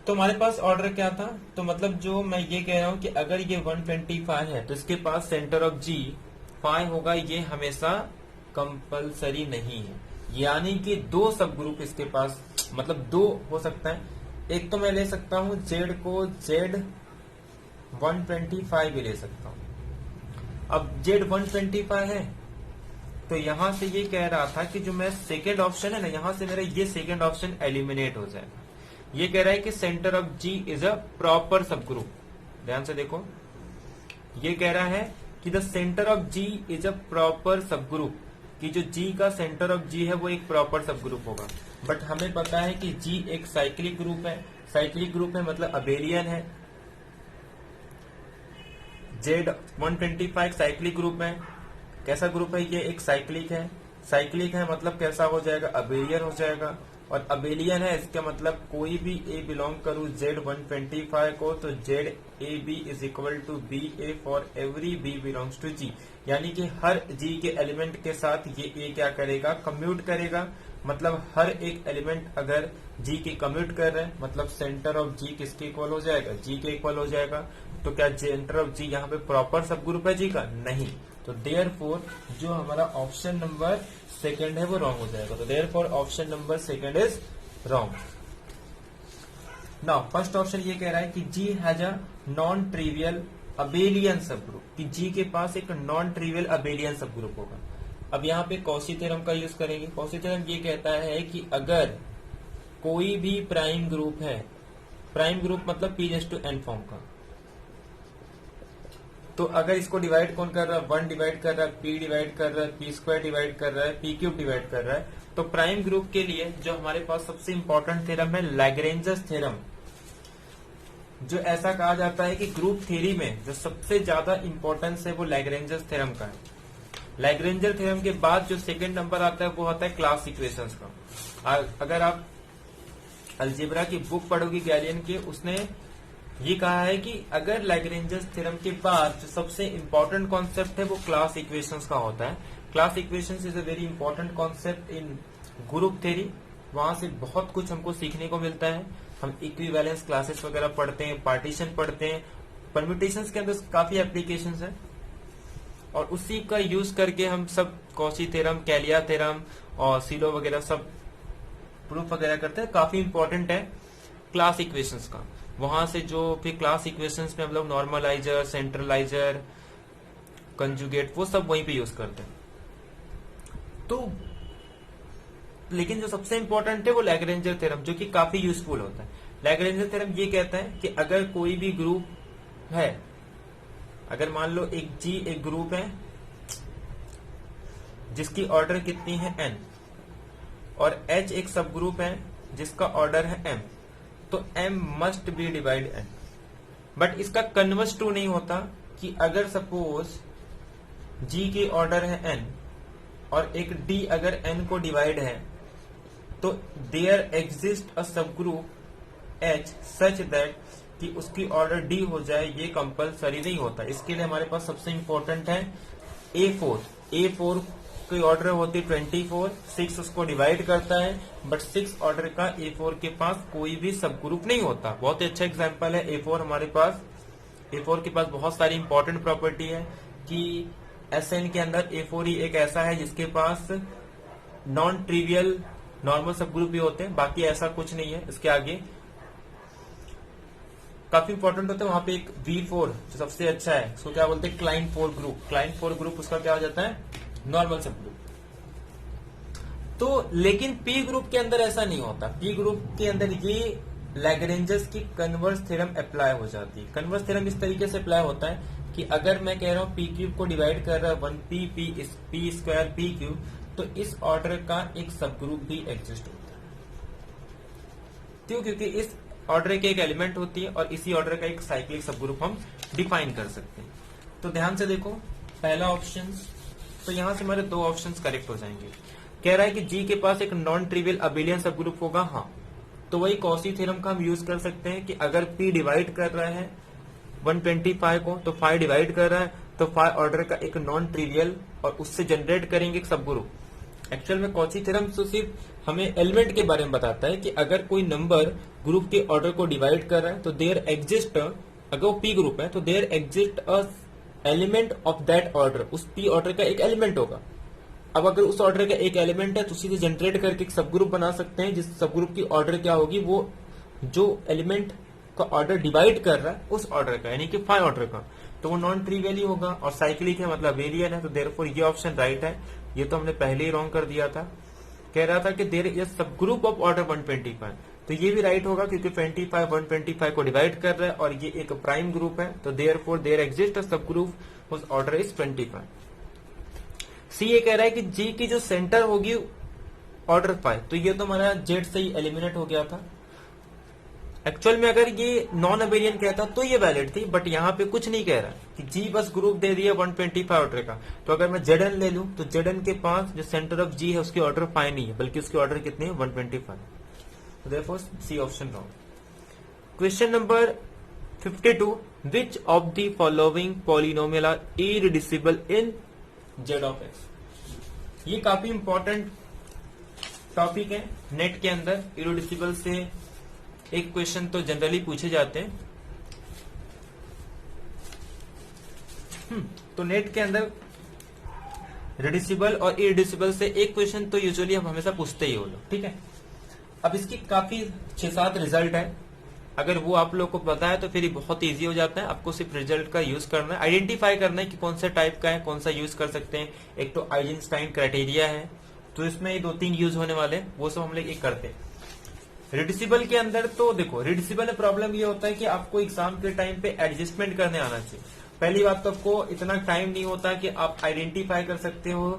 तो हमारे पास ऑर्डर क्या था, तो मतलब जो मैं ये कह रहा हूं कि अगर ये 125 है तो इसके पास सेंटर ऑफ जी 5 होगा, ये हमेशा कंपलसरी नहीं है। यानी कि 2 सब ग्रुप इसके पास, मतलब 2 हो सकता है। एक तो मैं ले सकता हूं जेड को जेड 125 भी ले सकता हूं। अब जेड 125 है तो यहां से ये कह रहा था कि जो मैं सेकेंड ऑप्शन है ना, यहां से मेरा ये सेकेंड ऑप्शन एलिमिनेट हो जाएगा। ये कह रहा है कि centre of G is a proper sub group. ध्यान से देखो, ये कह रहा है कि the centre of G is a proper sub group, कि जो जी का सेंटर ऑफ जी है वो एक प्रॉपर सब ग्रुप होगा। बट हमें पता है कि जी एक साइक्लिक ग्रुप है, साइक्लिक ग्रुप है मतलब अबेलियन है। जेड 125 साइक्लिक ग्रुप है। कैसा ग्रुप है ये, एक साइक्लिक है। साइक्लिक है मतलब कैसा हो जाएगा, अबेलियन हो जाएगा। और अबेलियन है इसका मतलब कोई भी ए बिलोंग करूं जेड 125 को तो Z A B is equal to B A for every B belongs to G. यानी कि हर जी के एलिमेंट के साथ ये ए क्या करेगा, कम्यूट करेगा। मतलब हर एक एलिमेंट अगर जी की कम्यूट कर रहे हैं मतलब सेंटर ऑफ जी किसके इक्वल हो जाएगा, जी के इक्वल हो जाएगा। तो क्या सेंटर ऑफ जी यहाँ पे प्रॉपर सब ग्रुप है जी का? नहीं। तो देयरफॉर जो हमारा ऑप्शन नंबर सेकंड है वो रॉन्ग हो जाएगा। तो therefore option number second is wrong. Now first option ये कह रहा है कि G has a non trivial abelian सब ग्रुप, कि जी के पास एक non trivial abelian subgroup होगा। अब यहाँ पे कॉची थ्योरम का यूज करेंगे। कॉची थ्योरम ये कहता है कि अगर कोई भी प्राइम ग्रुप है, प्राइम ग्रुप मतलब p⁻n फॉर्म का, तो अगर इसको डिवाइड कौन कर रहा है, 1 डिवाइड कर रहा है, p डिवाइड कर रहा है, p² डिवाइड कर रहा है, p³ डिवाइड कर रहा है, तो प्राइम ग्रुप के लिए जो हमारे पास सबसे इंपॉर्टेंट थ्योरम है लैग्रेंजस थ्योरम, जो ऐसा कहा जाता है कि ग्रुप थ्योरी में जो सबसे ज्यादा इंपॉर्टेंस है वो लैग्रेंजस थ्योरम का है। लैग्रेंजर थ्योरम के बाद जो सेकंड नंबर आता है वो आता है क्लास इक्वेशंस का। अगर आप अलजेब्रा की बुक पढ़ोगे गैलियन के, उसने ये कहा है कि अगर लैग्रेंजस थ्योरम के बाद जो सबसे इंपॉर्टेंट कॉन्सेप्ट है वो क्लास इक्वेशंस का होता है। Class equations is a very important concept in group theory. वहां से बहुत कुछ हमको सीखने को मिलता है। हम इक्विवेलेंस क्लासेस वगैरह पढ़ते हैं, पार्टीशन पढ़ते हैं, परम्यूटेशंस के अंदर काफी एप्लीकेशंस है, और उसी का यूज करके हम सब कॉची थ्योरम, कैलिया थ्योरम और सीलो वगैरह सब प्रूफ वगैरह करते हैं। काफी इंपॉर्टेंट है क्लास इक्वेशंस का। वहां से जो फिर क्लास इक्वेशंस में हम लोग नॉर्मलाइजर, सेंट्रलाइजर, कंजुगेट, वो सब वहीं पे यूज करते हैं। तो लेकिन जो सबसे इंपॉर्टेंट है वो लैग्रेंजर थ्योरम, जो कि काफी यूजफुल होता है। लैग्रेंजर थ्योरम ये कहता है कि अगर कोई भी ग्रुप है, अगर मान लो एक जी एक ग्रुप है जिसकी ऑर्डर कितनी है n, और h एक सब ग्रुप है जिसका ऑर्डर है m, तो m must be divide n। But इसका कन्वर्स ट्रू नहीं होता कि अगर सपोज g के ऑर्डर है n और एक d अगर n को डिवाइड है, तो देयर एग्जिस्ट अ सब ग्रुप h सच दैट कि उसकी ऑर्डर d हो जाए, ये कंपलसरी नहीं होता। इसके लिए हमारे पास सबसे इंपॉर्टेंट है A4 की ऑर्डर होती है 24, 6 उसको डिवाइड करता है, बट 6 ऑर्डर का A4 के पास कोई भी सब ग्रुप नहीं होता। बहुत ही अच्छा एग्जांपल है A4 हमारे पास। A4 के पास बहुत सारी इंपॉर्टेंट प्रॉपर्टी है कि Sn के अंदर A4 ही एक ऐसा है जिसके पास नॉन ट्रिवियल नॉर्मल सब ग्रुप भी होते हैं, बाकी ऐसा कुछ नहीं है। इसके आगे काफी इंपॉर्टेंट होता है, वहां पे एक V4 जो सबसे अच्छा है, उसको क्या बोलते हैं, क्लाइन 4 ग्रुप। क्लाइन 4 ग्रुप उसका क्या हो जाता है, नॉर्मल सब ग्रुप। तो लेकिन P ग्रुप के अंदर ऐसा नहीं होता। P ग्रुप के अंदर ये लैग्रेंजस की कन्वर्स थ्योरम अप्लाई हो जाती है। कन्वर्स थ्योरम इस तरीके से अप्लाई होता है कि अगर मैं कह रहा हूं p³ को डिवाइड कर रहा है 1p p² p³, तो इस ऑर्डर का एक सब ग्रुप भी एग्जिस्ट होता है। क्यों? क्योंकि इस ऑर्डर के एक एलिमेंट होती है और इसी ऑर्डर का एक साइक्लिक सब ग्रुप हम डिफाइन कर सकते हैं। तो ध्यान से देखो, पहला ऑप्शन, तो यहां से हमारे 2 ऑप्शंस करेक्ट हो जाएंगे। कह रहा है कि जी के पास एक non trivial abelian subgroup होगा, हाँ, तो वही कॉची थ्योरम का हम यूज कर सकते हैं कि अगर p डिवाइड कर रहा है 125 को, तो 5 डिवाइड कर रहा है, तो 5 ऑर्डर का एक नॉन ट्रिवियल, और उससे जनरेट करेंगे एक सब ग्रुप। एक्चुअल में कॉची थ्योरम तो सिर्फ हमें एलिमेंट के बारे में बताता है कि अगर कोई नंबर ग्रुप के ऑर्डर को डिवाइड कर रहा है, तो देयर एग्जिस्ट, अगर वो p ग्रुप है तो there exist a element of that order, उस p ऑर्डर का एक एलिमेंट होगा। अब अगर उस ऑर्डर का एक एलिमेंट है तो उसी से जनरेट करके एक सब ग्रुप बना सकते हैं, जिस सब ग्रुप की ऑर्डर क्या होगी, वो जो एलिमेंट का ऑर्डर डिवाइड कर रहा है उस ऑर्डर का, यानी कि 5 ऑर्डर का, तो वो नॉन ट्रिवियल ही होगा। और साइक्लिक है मतलब वेरिएबल है, तो देयरफॉर ये ऑप्शन राइट है। ये तो हमने पहले ही रॉन्ग कर दिया था। कह रहा था कि देयर इज सब ग्रुप ऑफ ऑर्डर 125, तो ये भी राइट होगा क्योंकि 25 125 को डिवाइड कर रहा है और ये एक प्राइम ग्रुप है, तो देयरफॉर देयर एग्जिस्ट अ सब ग्रुप हुज ऑर्डर इज 25। सी ये कह रहा है कि जी की जो सेंटर होगी ऑर्डर 5, तो ये तो हमारा जेड से ही एलिमिनेट हो गया था। एक्चुअल में अगर ये नॉन अबेलियन कहता तो ये वैलिड थी, बट यहाँ पे कुछ नहीं कह रहा कि जी बस ग्रुप दे दिया 125 ऑर्डर का। तो अगर मैं जेडन ले लूं तो जेडन के पास जो सेंटर ऑफ जी है उसकी ऑर्डर 5 नहीं है, बल्कि उसकी ऑर्डर कितनी है, 125। तो therefore C option wrong. Question number 52, which of the following polynomial are irreducible in Z of X. ये काफी इंपॉर्टेंट टॉपिक है नेट के अंदर। इररिड्यूसिबल से एक क्वेश्चन तो जनरली पूछे जाते हैं। तो नेट के अंदर रिड्यूसिबल और इरिड्यूसिबल से एक क्वेश्चन तो यूजुअली हम हमेशा पूछते ही हो लोग, ठीक है। अब इसकी काफी 6-7 रिजल्ट है, अगर वो आप लोग को पता है तो फिर बहुत इजी हो जाता है। आपको सिर्फ रिजल्ट का यूज करना है, आइडेंटिफाई करना है कि कौन सा टाइप का है, कौन सा यूज कर सकते हैं। एक तो आइजेंस्टाइन क्राइटेरिया है, तो इसमें 2-3 यूज होने वाले, वो सब हम लोग एक करते हैं। रिड्यूसिबल के अंदर तो देखो, रिड्यूसिबल में प्रॉब्लम ये होता है कि आपको एग्जाम के टाइम पे एडजस्टमेंट करने आना चाहिए। पहली बात तो आपको इतना टाइम नहीं होता कि आप आइडेंटिफाई कर सकते हो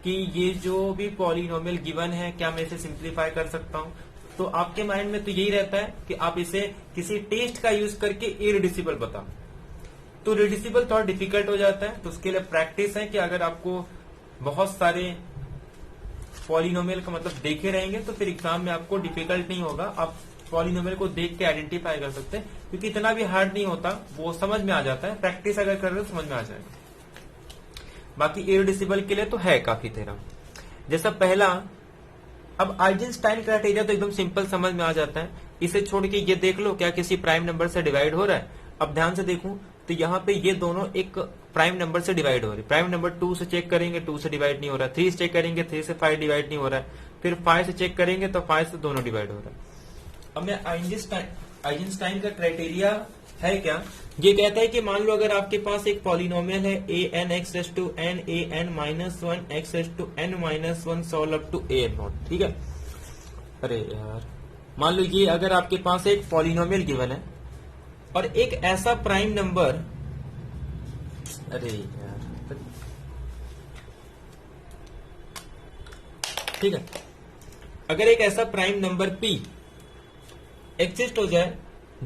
कि ये जो भी पॉलिनोमियल गिवन है क्या मैं इसे सिंप्लीफाई कर सकता हूँ। तो आपके माइंड में तो यही रहता है कि आप इसे किसी टेस्ट का यूज करके इरिड्यूसिबल बताओ। तो रिड्यूसिबल थोड़ा डिफिकल्ट हो जाता है, तो उसके लिए प्रैक्टिस है कि अगर आपको बहुत सारे पॉलिनोमियल का मतलब देखे रहेंगे तो फिर एग्जाम में आपको डिफिकल्ट नहीं होगा, आप पॉलिनोमियल को देख के आइडेंटिफाई कर सकते हैं, क्योंकि इतना भी हार्ड नहीं होता, वो समझ में आ जाता है। प्रैक्टिस अगर कर रहे हो समझ में आ जाएगा। बाकी इरिड्यूसिबल के लिए तो है काफी थ्योरम, जैसा पहला। अब आइजेंस्टाइन क्राइटेरिया तो एकदम सिंपल समझ में आ जाता है, इसे छोड़ के ये देख लो क्या किसी प्राइम नंबर से डिवाइड हो रहा है। अब ध्यान से देखूं तो यहाँ पे ये दोनों एक प्राइम नंबर से डिवाइड हो रही है। प्राइम नंबर 2 से चेक करेंगे 2 से डिवाइड नहीं हो रहा, 3 से चेक करेंगे 3 से 5 डिवाइड नहीं हो रहा है, फिर 5 से चेक करेंगे तो 5 से दोनों डिवाइड हो रहा है। अब मैं आइजेंस्टाइन का क्राइटेरिया है क्या, ये कहता है कि मान लो अगर आपके पास एक पॉलिनोमियल है a n x raise to n a n minus 1 x raise to n minus 1 solve up to a n nought, ठीक है। अरे यार, मान लो ये अगर आपके पास एक पॉलिनोमियल गिवन है और एक ऐसा प्राइम नंबर, अरे यार, ठीक है, अगर एक ऐसा प्राइम नंबर p एग्जिस्ट हो जाए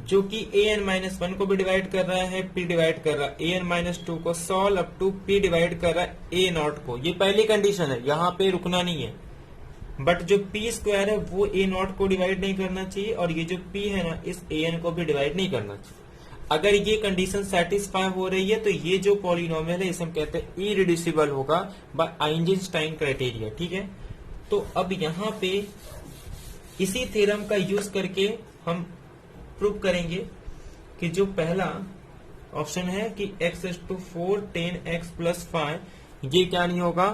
जो कि an माइनस 1 को भी डिवाइड कर रहा है, p डिवाइड कर रहा है an माइनस 2 को, solve up to p divide कर रहा है a नॉट को। ये पहली कंडीशन है, यहाँ पे रुकना नहीं है। बट जो p स्क्वायर है वो a नॉट को डिवाइड नहीं करना चाहिए, और ये जो p है ना इस an को भी डिवाइड नहीं करना चाहिए। अगर ये कंडीशन सेटिस्फाई हो रही है तो ये जो पॉलिनोमियल है इसे हम कहते हैं इरिड्यूसिबल होगा बाय आइजेंस्टाइन क्राइटेरिया, ठीक है। तो अब यहाँ पे इसी थ्योरम का यूज करके हम प्रूव करेंगे कि जो पहला ऑप्शन है कि x raise to 4 10x plus 5 ये क्या नहीं होगा,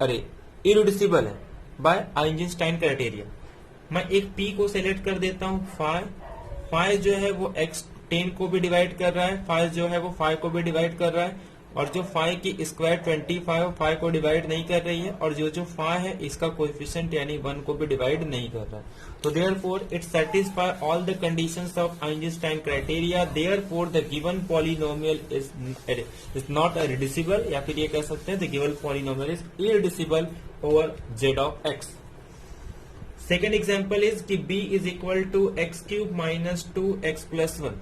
अरे इरिड्यूसिबल है बाय आइजेंस्टाइन क्राइटेरिया। मैं एक p को सिलेक्ट कर देता हूँ, 5 जो है वो x 10 को भी डिवाइड कर रहा है, 5 जो है वो 5 को भी डिवाइड कर रहा है, और जो 5 की स्क्वायर 25 5 को डिवाइड नहीं कर रही है, और जो 5 है इसका कोएफिशिएंट यानी 1 को भी डिवाइड नहीं कर रहा है। तो therefore it satisfy all the conditions of Eisenstein criteria, therefore the given polynomial is not reducible, या फिर ये कह सकते हैं the given polynomial is irreducible over z of x। Second example is कि b is equal to X cube minus 2x plus 1।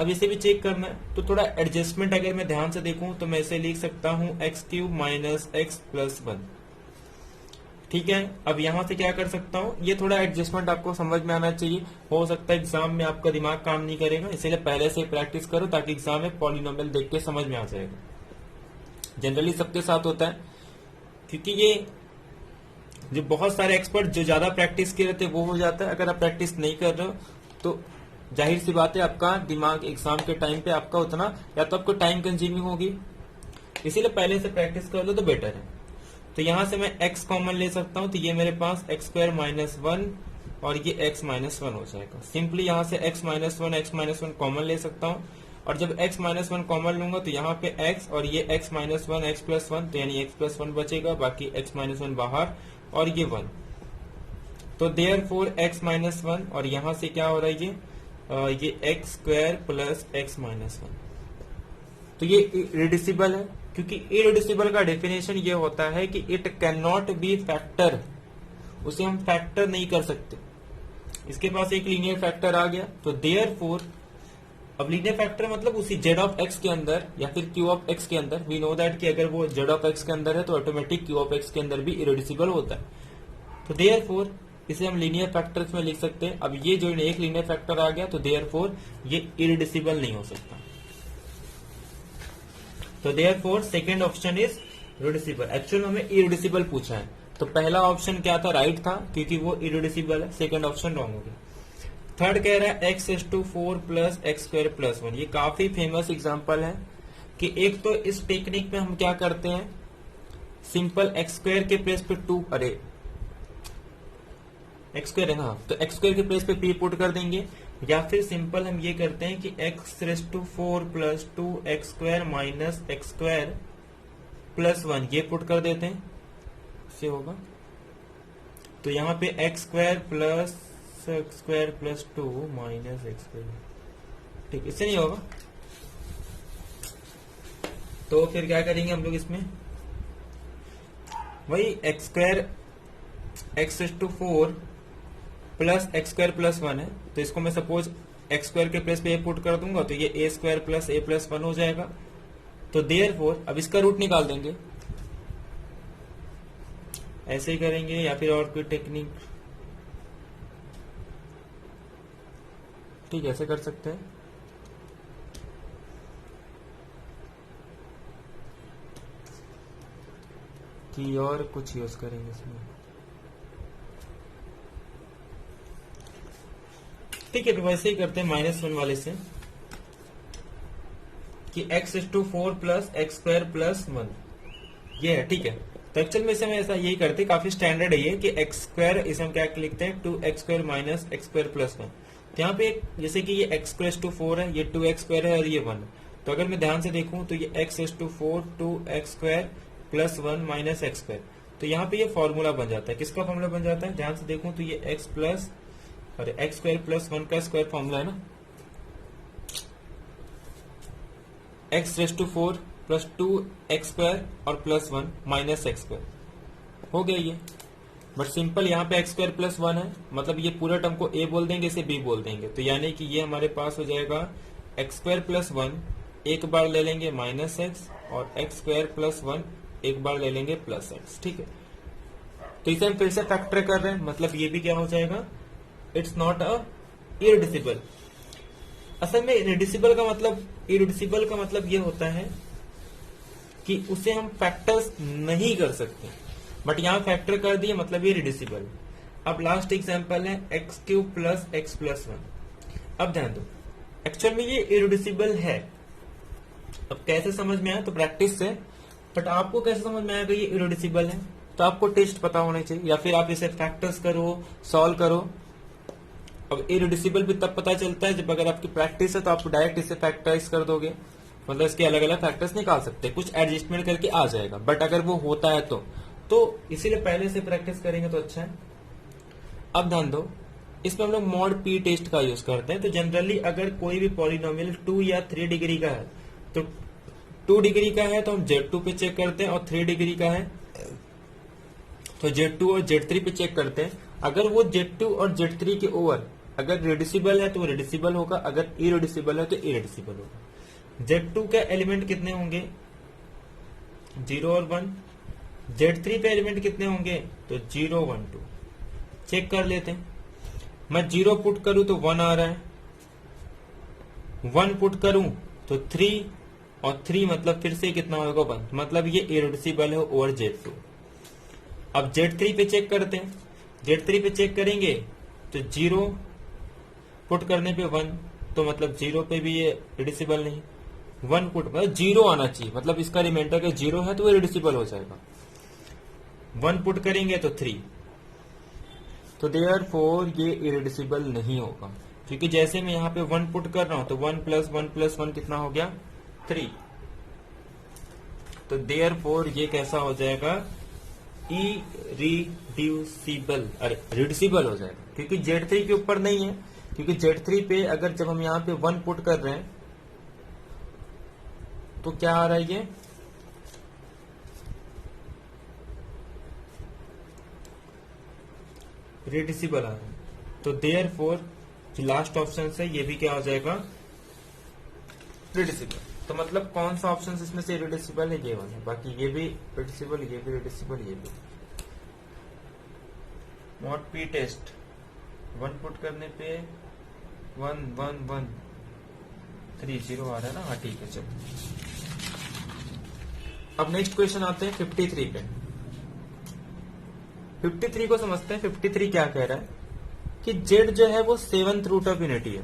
अब इसे भी चेक करना है, तो थोड़ा एडजस्टमेंट अगर मैं ध्यान से देखूं तो मैं इसे लिख सकता हूं x cube minus x plus 1, ठीक है। अब यहां से क्या कर सकता हूं, ये थोड़ा एडजस्टमेंट आपको समझ में आना चाहिए। हो सकता है एग्जाम में आपका दिमाग काम नहीं करेगा, इसीलिए पहले से प्रैक्टिस करो ताकि एग्जाम में पॉलिनोमियल देख के समझ में आ जाएगा। जनरली सबके साथ होता है, क्योंकि ये जो बहुत सारे एक्सपर्ट जो ज्यादा प्रैक्टिस किए रहते हैं वो हो जाता है। अगर आप प्रैक्टिस नहीं कर रहे हो तो जाहिर सी बात है आपका दिमाग एग्जाम के टाइम पे आपका उतना, या तो आपको टाइम कंज्यूमिंग होगी, इसीलिए पहले से प्रैक्टिस कर लो तो बेटर है। तो यहां से मैं x कॉमन ले सकता हूं, तो ये मेरे पास एक्स स्क्वायर माइनस 1 और ये x माइनस 1 हो जाएगा। सिंपली यहां से x माइनस 1 कॉमन ले सकता हूं, और जब x माइनस 1 कॉमन लूंगा तो यहाँ पे x और ये x माइनस 1 x प्लस 1, तो यानी x प्लस 1 बचेगा, बाकी x माइनस 1 बाहर और ये 1। तो देयरफॉर x माइनस 1, और यहां से क्या हो रहा है ये x square plus x minus 1, तो ये इरिड्यूसिबल है, क्योंकि इरिड्यूसिबल का डेफिनेशन ये होता है कि it can not be factor, उसे हम फैक्टर नहीं कर सकते। इसके पास एक लीनियर फैक्टर आ गया, तो देयरफॉर अब लीनियर फैक्टर मतलब उसी z ऑफ x के अंदर या फिर q ऑफ x के अंदर, वी नो दैट कि अगर वो z ऑफ x के अंदर है तो ऑटोमेटिक q ऑफ x के अंदर भी इरिड्यूसिबल होता है। तो देयरफॉर इसे हम लीनियर फैक्टर्स में लिख सकते हैं। अब ये जो एक लीनियर फैक्टर आ गया तो देयरफॉर ये इरिड्यूसिबल नहीं हो सकता। तो therefore second option is reducible. Actual में हमें इरिड्यूसिबल पूछा है, तो पहला ऑप्शन क्या था, राइट था, क्योंकि वो इरिड्यूसिबल है। सेकंड ऑप्शन रॉन्ग हो गया। थर्ड कह रहा है x is to 4 plus X square plus 1। ये काफी फेमस एग्जाम्पल है कि एक तो इस टेक्निक में हम क्या करते हैं सिंपल एक्स स्क्वायर के प्लेस पे 2, अरे एक्स स्क्वायर है ना, तो एक्स स्क्वायर के प्लेस पे p पुट कर देंगे, या फिर सिंपल हम ये करते हैं कि X raise to 4 plus 2 X square minus X square plus 1 ये पुट कर देते हैं, इससे होगा। तो यहाँ पे x square plus 2 minus X square, ठीक, इससे नहीं होगा। तो फिर क्या करेंगे हम लोग इसमें, वही X square X raise to 4 plus X square plus 1 है, तो इसको मैं सपोज एक्स स्क्वायर के प्लेस पे ए पुट कर दूंगा, तो ये A square plus A plus 1 हो जाएगा। तो देयरफॉर अब इसका रूट निकाल देंगे, ऐसे ही करेंगे, या फिर और कोई टेक्निक, ठीक है ऐसे कर सकते हैं। कि और कुछ यूज करेंगे इसमें, ठीक है। तो वैसे ही करते हैं -1 वाले से, कि X is to 4 plus X square plus 1 ये है, ठीक है। तो एक्चुअल में इसे हम ऐसा यही करते हैं, काफी स्टैंडर्ड है ये, कि एक्स स्क्वायर इसे हम क्या लिखते हैं 2x square minus X square plus 1। तो यहाँ पे जैसे कि ये एक्स स्क्वायर टू 4 है, ये 2x स्क्वायर है और ये 1। तो अगर मैं ध्यान से देखूं तो ये X is to 4 2x square plus 1 minus X square, तो यहाँ पे ये फॉर्मूला बन जाता है। किसका फॉर्मूला बन जाता है, ध्यान से देखूं तो ये एक्स प्लस और एक्स स्क्वायर प्लस 1 का स्क्वायर फॉर्मूला है ना, X raise to 4 plus 2x square और प्लस 1 माइनस एक्स स्क्वायर हो गया ये। बट सिंपल यहाँ पे एक्स स्क्वायर प्लस 1 है, मतलब ये पूरा टर्म को a बोल देंगे, इसे b बोल देंगे। तो यानी कि ये हमारे पास हो जाएगा एक्स स्क्वायर प्लस 1 एक बार ले लेंगे माइनस एक्स, और एक्स स्क्वायर प्लस 1 एक बार ले लेंगे प्लस एक्स, ठीक है। तो इसे हम फिर से फैक्टर कर रहे हैं, मतलब ये भी क्या हो जाएगा, इट्स नॉट अ इरेड्यूसिबल। असल में इरेड्यूसिबल का मतलब ये होता है कि उसे हम फैक्टर्स नहीं कर सकते, बट यहां फैक्टर कर दिए मतलब ये रिड्यूसिबल। अब लास्ट एग्जांपल है x cube plus x plus 1। अब ध्यान दो, एक्चुअल में ये इरेड्यूसिबल है। अब कैसे समझ में आया, तो प्रैक्टिस से। बट आपको कैसे समझ में आएगा ये इरेड्यूसिबल है, तो आपको टेस्ट पता होना चाहिए, या फिर आप इसे फैक्टर्स करो, सॉल्व करो। अब इरेड्यूसिबल भी तब पता चलता है जब अगर आपकी प्रैक्टिस है तो आप डायरेक्ट इसे फैक्टराइज कर दोगे, मतलब इसके अलग अलग फैक्टर्स निकाल सकते हैं, कुछ एडजस्टमेंट करके आ जाएगा। बट अगर वो होता है तो इसीलिए पहले से प्रैक्टिस करेंगे तो अच्छा है। अब ध्यान दो, इसमें हम लोग मॉड पी टेस्ट का यूज करते हैं। तो जनरली अगर कोई भी पॉलिनोमियल 2 या 3 डिग्री का है, तो 2 डिग्री का है तो हम Z2 पे चेक करते हैं, और 3 डिग्री का है तो Z2 और Z3 पे चेक करते हैं। अगर वो Z2 और Z3 के ओवर अगर रिड्यूसिबल है तो वो रिड्यूसिबल होगा, अगर इरेड्यूसिबल है तो इरेड्यूसिबल होगा। Z2 के एलिमेंट कितने होंगे, 0 और 1। Z3 पे एलिमेंट कितने होंगे, तो 0 1 2। चेक कर लेते हैं, मैं 0 पुट करूं तो 1 आ रहा है, 1 पुट करूं तो 3, और 3 मतलब फिर से कितना होगा 1, मतलब ये इरेड्यूसिबल है ओवर Z2। अब Z3 पे चेक करते हैं, Z3 पे चेक करेंगे तो 0 पुट करने पे 1, तो मतलब 0 पे भी ये रिड्यूसिबल नहीं। 1 पुट मतलब 0 आना चाहिए, मतलब इसका रिमाइंडर अगर 0 है तो वो रिड्यूसिबल हो जाएगा। 1 पुट करेंगे तो 3, तो देयरफॉर ये इरेड्यूसिबल नहीं होगा, क्योंकि जैसे मैं यहाँ पे 1 पुट कर रहा हूं तो 1 प्लस 1 प्लस 1 कितना हो गया 3। तो देयरफॉर ये कैसा हो जाएगा, इरिड्यूसिबल, अरे रिड्यूसिबल हो जाएगा, क्योंकि Z3 के ऊपर नहीं है। क्योंकि Z3 पे अगर जब हम यहाँ पे 1 पुट कर रहे हैं तो क्या आ रहा है, ये रिड्यूसिबल आ रहा है। तो देयरफॉर जो लास्ट ऑप्शन है ये भी क्या हो जाएगा, रिड्यूसिबल। तो मतलब कौन सा ऑप्शन इसमें से रिड्यूसिबल है, ये वाला। बाकी ये भी रिड्यूसिबल, ये भी रिड्यूसिबल, ये भी। मॉड पी टेस्ट 1 पुट करने पे 1 1 1 3 0 आ रहा है ना, हाँ ठीक है चलो। अब नेक्स्ट क्वेश्चन आते हैं 53 पे। 53 को समझते हैं। 53 क्या कह रहा है कि Z जो है वो 7th रूट ऑफ यूनिटी है,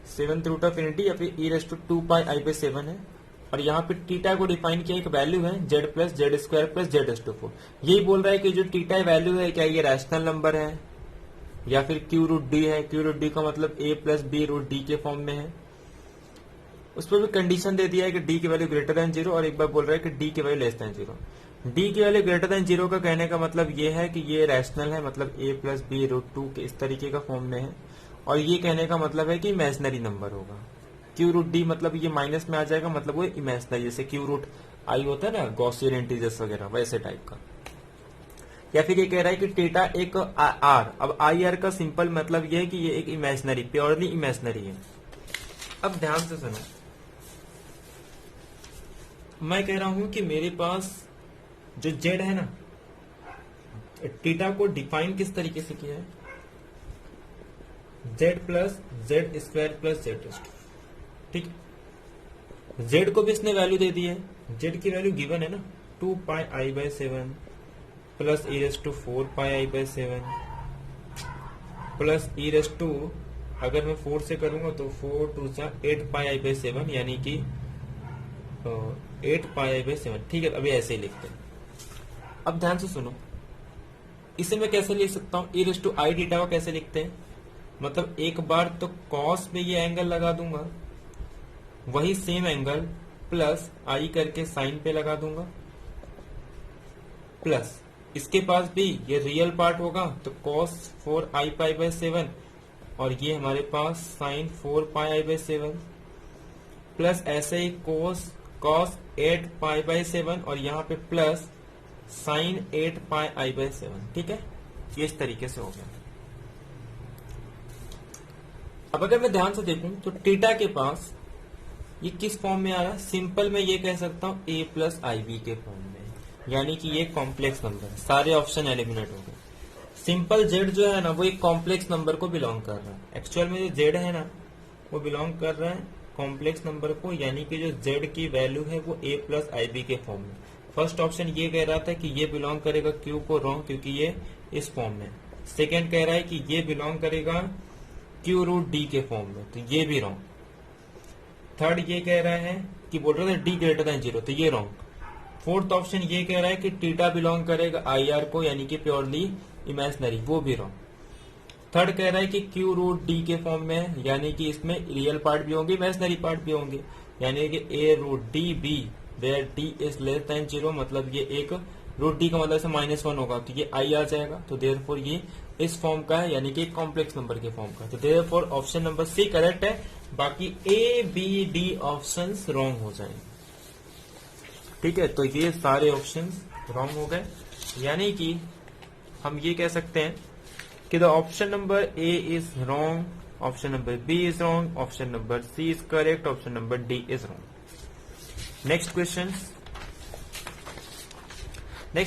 7th रूट ऑफ यूनिटी या फिर e raise to 2 pi i पे 7 है। और यहाँ पे टीटा को डिफाइन किया एक वैल्यू है Z plus Z square plus Z is to 4। यही बोल रहा है कि जो टीटा वैल्यू है क्या ये रैशनल नंबर है या फिर क्यू रूट डी है। क्यू रूट डी का मतलब ए प्लस बी रूट डी के फॉर्म में है। उस पर भी कंडीशन दे दिया है कि डी की वैल्यू ग्रेटर देन जीरो, और एक बार बोल रहा है कि डी की value less than zero. D की वैल्यू ग्रेटर देन जीरो का कहने का मतलब ये है कि ये रैशनल है, मतलब ए प्लस बी रूट टू के इस तरीके का फॉर्म में है, और ये कहने का मतलब है कि इमेजिनरी नंबर होगा। क्यू रूट डी मतलब ये माइनस में आ जाएगा, मतलब वो इमेजिनरी, जैसे क्यू रूट आई होता है ना गॉसियन इंटीजर्स वगैरह, वैसे टाइप का। या फिर ये कह रहा है कि थीटा एक आर, अब आई आर का सिंपल मतलब ये है कि ये एक इमेजिनरी, प्योरली इमेजिनरी है। अब ध्यान से सुनो, मैं कह रहा हूं कि मेरे पास जो जेड है ना, थीटा को डिफाइन किस तरीके से किया है, Z plus Z square plus Z, ठीक है। जेड को भी इसने वैल्यू दे दी है, जेड की वैल्यू गिवन है ना 2 pi I by 7 plus E raise to 4 pi I by 7 plus E raise to, अगर मैं 4 से करूंगा तो 4 2 सा 8 पाई आई बाय 7, यानी कि 8 पाई आई बाय 7, ठीक है। अभी ऐसे ही लिखते हैं। अब ध्यान से सुनो, इसे मैं कैसे लिख सकता हूं, ई रेस टू आई थीटा को कैसे लिखते हैं, मतलब एक बार तो कॉस में ये एंगल लगा दूंगा, वही सेम एंगल प्लस आई करके साइन पे लगा दूंगा, प्लस इसके पास भी ये रियल पार्ट होगा तो cos 4 आई पाई बाय 7, और ये हमारे पास sign 4 pi I by 7, plus ऐसे ही cos 8 पाई बाय 7, और यहाँ पे plus sign 8 pi I by 7, ठीक है। ये इस तरीके से हो गया। अब अगर मैं ध्यान से देखूं तो थीटा के पास ये किस फॉर्म में आ रहा है, सिंपल में ये कह सकता हूं a प्लस आई बी के फॉर्म में, यानी कि ये कॉम्प्लेक्स नंबर है। सारे ऑप्शन एलिमिनेट हो गए। सिंपल जेड जो है ना वो एक कॉम्प्लेक्स नंबर को बिलोंग कर रहा है। एक्चुअल में जो जेड है ना वो बिलोंग कर रहा है कॉम्प्लेक्स नंबर को, यानी कि जो जेड की वैल्यू है वो a प्लस आई बी के फॉर्म में। फर्स्ट ऑप्शन ये कह रहा था कि ये बिलोंग करेगा क्यू को, रॉन्ग, क्योंकि ये इस फॉर्म में। सेकेंड कह रहा है कि ये बिलोंग करेगा क्यू रूट डी के फॉर्म में, तो ये भी रॉन्ग। थर्ड ये कह रहा है कि बोल रहा था डी ग्रेटर देन जीरो, तो ये रॉन्ग। फोर्थ ऑप्शन ये कह रहा है कि थीटा बिलोंग करेगा आई आर को, यानी कि प्योरली इमेजिनरी, वो भी रॉन्ग। थर्ड कह रहा है कि क्यू रूट डी के फॉर्म में है, यानी कि इसमें रियल पार्ट भी होंगे इमेजिनरी पार्ट भी होंगे, यानी कि A root D B where D is less than zero, मतलब ये एक रूट डी का मतलब से -1 होगा तो ये आई आ जाएगा, तो देयरफॉर ये इस फॉर्म का है, यानी कि कॉम्प्लेक्स नंबर के फॉर्म का। तो therefore option number C correct है, बाकी A B D options wrong हो जाएंगे, ठीक है। तो ये सारे ऑप्शंस रॉन्ग हो गए, यानी कि हम ये कह सकते हैं कि the option number A is wrong, option number B is wrong, option number C is correct, option number D is wrong. Next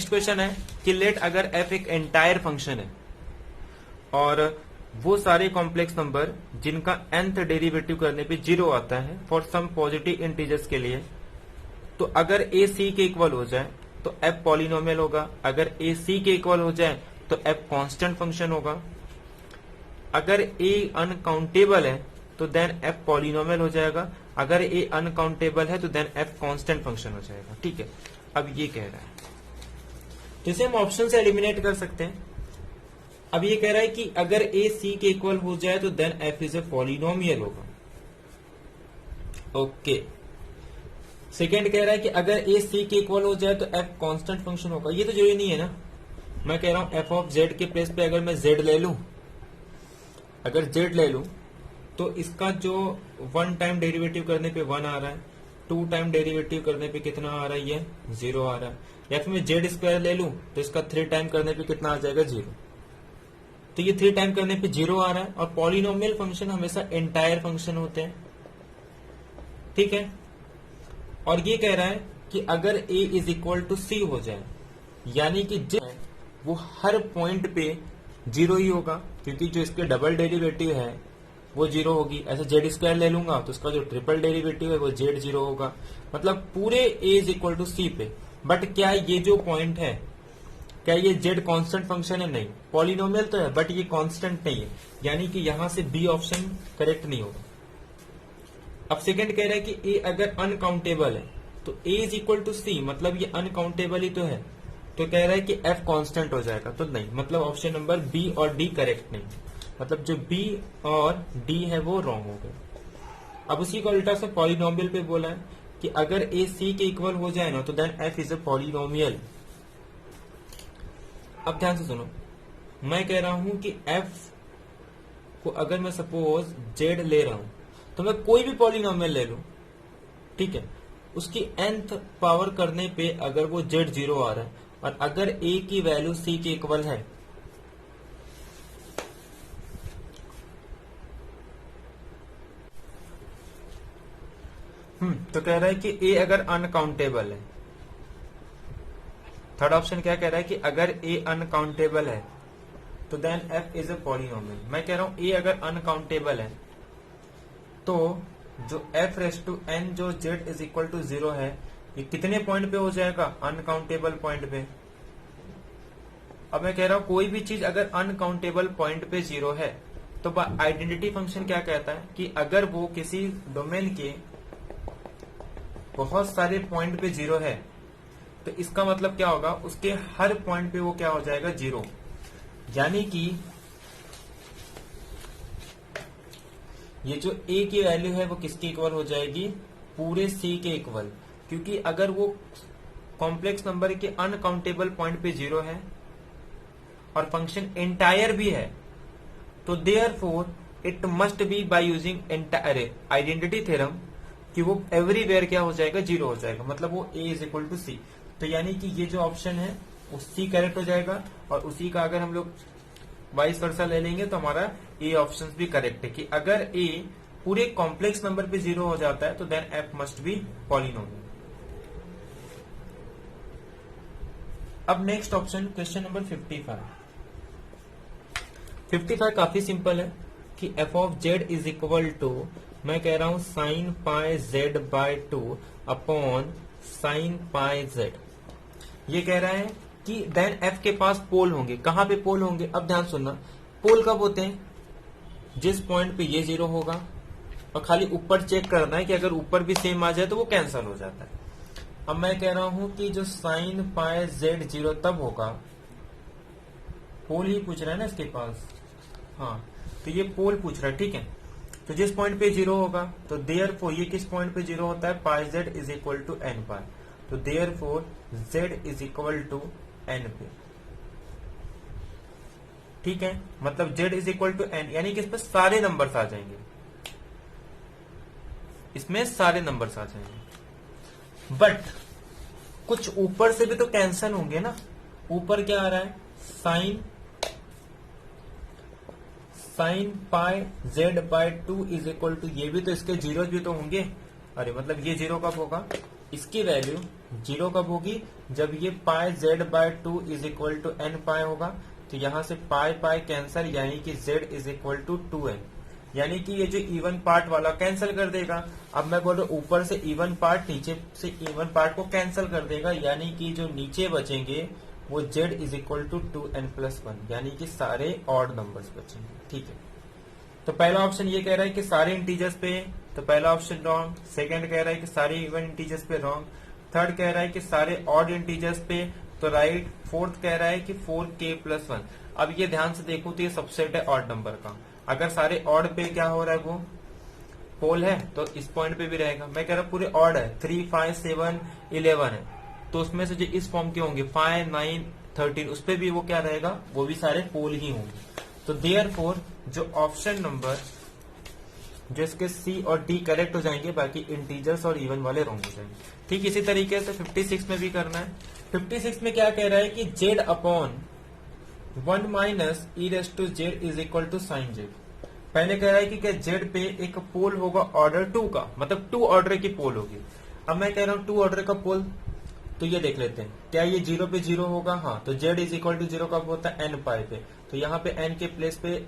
question है कि लेट अगर f एक एंटायर फंक्शन है और वो सारे कॉम्प्लेक्स नंबर जिनका nth डेरिवेटिव करने पे 0 आता है फॉर सम पॉजिटिव इंटीजर्स के लिए, तो अगर a c के इक्वल हो जाए तो f पॉलिनोमियल होगा, अगर a c के इक्वल हो जाए तो f कांस्टेंट फंक्शन होगा, अगर a अनकाउंटेबल है तो देन f पॉलिनोमियल हो जाएगा, अगर a अनकाउंटेबल है तो देन f कांस्टेंट फंक्शन हो जाएगा, ठीक है। अब ये कह रहा है, जिसे हम ऑप्शन से एलिमिनेट कर सकते हैं। अब ये कह रहा है कि अगर a c के इक्वल हो जाए तो then f is a polynomial होगा, ओके। सेकेंड कह रहा है कि अगर a c के इक्वल हो जाए तो f कांस्टेंट फंक्शन होगा। ये तो जरूरी नहीं है ना, मैं कह रहा हूं f ऑफ z के प्लेस पे अगर मैं z ले लूं, अगर z ले लूं तो इसका जो 1 टाइम डेरिवेटिव करने पे 1 आ रहा है, 2 टाइम डेरिवेटिव करने पे कितना आ रहा है, ये 0 आ रहा है, या फिर मैं जेड स्क्वायर ले लूं तो इसका 3 टाइम करने पे कितना आ जाएगा, 0। तो ये 3 टाइम करने पे 0 आ रहा है, और पॉलिनोमियल फंक्शन हमेशा एंटायर फंक्शन होते हैं, ठीक है। और ये कह रहा है कि अगर a इज इक्वल टू सी हो जाए, यानी कि वो हर पॉइंट पे 0 ही होगा, क्योंकि जो इसके डबल डेरिवेटिव है वो 0 होगी। ऐसे जेड स्क्वायर ले लूंगा तो उसका जो ट्रिपल डेरिवेटिव है वो जेड 0 होगा, मतलब पूरे a इज इक्वल टू सी पे। बट क्या ये जो पॉइंट है, क्या ये z कांस्टेंट फंक्शन है, नहीं, पॉलिनोमियल तो है बट ये कांस्टेंट नहीं है, यानी कि यहां से बी ऑप्शन करेक्ट नहीं होगा। अब सेकंड कह रहा है कि ए अगर अनकाउंटेबल है तो ए इज इक्वल टू सी, मतलब ये अनकाउंटेबल ही तो है, तो कह रहा है कि एफ कांस्टेंट हो जाएगा, तो नहीं, मतलब ऑप्शन नंबर बी और डी करेक्ट नहीं, मतलब जो बी और डी है वो रॉन्ग हो गए। अब उसी को उल्टा से पॉलिनोमियल पे बोला है कि अगर ए सी के इक्वल हो जाए ना तो then F is a polynomial. अब ध्यान से सुनो, मैं कह रहा हूं कि एफ को अगर मैं सपोज जेड ले रहा हूं तो मैं कोई भी पॉलिनोमियल ले लूं, ठीक है, उसकी nth पावर करने पे अगर वो जेड जीरो आ रहा है और अगर ए की वैल्यू सी के इक्वल है तो कह रहा है कि ए अगर अनकाउंटेबल है, थर्ड ऑप्शन क्या कह रहा है कि अगर ए अनकाउंटेबल है तो then F is a polynomial. मैं कह रहा हूं ए अगर अनकाउंटेबल है तो जो एफ रेस टू एन जो जेड इज इक्वल टू 0 है ये कितने पॉइंट पे हो जाएगा, अनकाउंटेबल पॉइंट पे। अब मैं कह रहा हूं कोई भी चीज अगर अनकाउंटेबल पॉइंट पे 0 है तो आइडेंटिटी फंक्शन क्या कहता है कि अगर वो किसी डोमेन के बहुत सारे पॉइंट पे 0 है तो इसका मतलब क्या होगा, उसके हर पॉइंट पे वो क्या हो जाएगा, 0। यानी कि ये जो a की वैल्यू है वो किसके इक्वल हो जाएगी, पूरे c के इक्वल, क्योंकि अगर वो कॉम्प्लेक्स नंबर के अनकाउंटेबल पॉइंट पे 0 है और फंक्शन एंटायर भी है तो therefore it must be by using identity theorem कि वो एवरीवेयर क्या हो जाएगा, 0 हो जाएगा, मतलब वो a इज इक्वल टू सी। तो यानी कि ये जो ऑप्शन है वो सी करेक्ट हो जाएगा और उसी का अगर हम लोग वाइस वर्सा ले लेंगे तो हमारा ए ऑप्शन भी करेक्ट है कि अगर ए पूरे कॉम्प्लेक्स नंबर पे 0 हो जाता है तो then F must be polynomial. अब नेक्स्ट ऑप्शन क्वेश्चन नंबर 55 काफी सिंपल है कि F of Z is equal to, मैं कह रहा हूं sine pi Z by 2 upon sine pi Z. ये कह रहा है कि देन एफ के पास पोल होंगे, कहां पे पोल होंगे, अब ध्यान सुनना, पोल कब होते हैं, जिस पॉइंट पे ये 0 होगा और खाली ऊपर चेक करना है कि अगर ऊपर भी सेम आ जाए तो वो कैंसिल हो जाता है। अब मैं कह रहा हूं कि जो साइन पाई जेड 0 तब होगा, पोल ही पूछ रहा है ना इसके पास, हाँ, तो ये पोल पूछ रहा है, ठीक है, तो जिस पॉइंट पे 0 होगा तो देयरफॉर ये किस पॉइंट पे 0 होता है, pi Z is equal to N pi, तो therefore Z is equal to N पे, ठीक है, मतलब Z is equal to N, यानी कि इसमें सारे नंबर्स आ जाएंगे, इसमें सारे नंबर्स आ जाएंगे, बट कुछ ऊपर से भी तो कैंसिल होंगे ना। ऊपर क्या आ रहा है, sine pi Z by 2 is equal to, ये भी तो इसके जीरो भी तो होंगे, अरे मतलब ये 0 कब होगा, इसकी वैल्यू 0 कब होगी, जब ये pi Z by 2 is equal to N pi होगा, तो यहां से पाई पाई कैंसिल, यानी कि Z is equal to 2n, यानी कि ये जो इवन पार्ट वाला कैंसिल कर देगा। अब मैं बोल रहा हूं ऊपर से इवन पार्ट नीचे से इवन पार्ट को कैंसिल कर देगा, यानी कि जो नीचे बचेंगे वो z is equal to 2n+1, यानी कि सारे ऑड नंबर्स बचेंगे, ठीक है। तो पहला ऑप्शन ये कह रहा है कि सारे इंटीजर्स पे, तो पहला ऑप्शन रॉन्ग, सेकंड कह रहा है कि सारे इवन इंटीजर्स पे रॉन्ग, थर्ड कह रहा है कि सारे ऑड इंटीजर्स पे तो राइट, फोर्थ कह रहा है कि 4k+1। अब ये ध्यान से देखो तो ये सबसेट है ऑड नंबर का, अगर सारे ऑड पे क्या हो रहा है, वो पोल है तो इस पॉइंट पे भी रहेगा। मैं कह रहा हूं पूरे ऑड है, 3, 5, 7, 11 है, तो उसमें से जो इस फॉर्म के होंगे 5, 9, 13 उस पे भी वो क्या रहेगा, वो भी सारे पोल ही होंगे। तो देयरफॉर जो ऑप्शन नंबर जो इसके सी और डी करेक्ट हो जाएंगे, बाकी इंटीजर्स और इवन वाले रॉन्ग हो जाएंगे। ठीक इसी तरीके से 56 में भी करना है। 56 में क्या कह रहा है कि Z upon 1 minus E raise to Z is equal to sine Z. पहले कह रहा है कि क्या जेड पे एक पोल होगा ऑर्डर 2 का, मतलब 2 ऑर्डर की पोल होगी। अब मैं कह रहा हूं 2 ऑर्डर का पोल, तो ये देख लेते हैं क्या ये 0 पे 0 होगा, हाँ, तो जेड इज इक्वल टू 0 कब होता है, एन पाई पे, तो यहाँ पे एन के प्लेस पे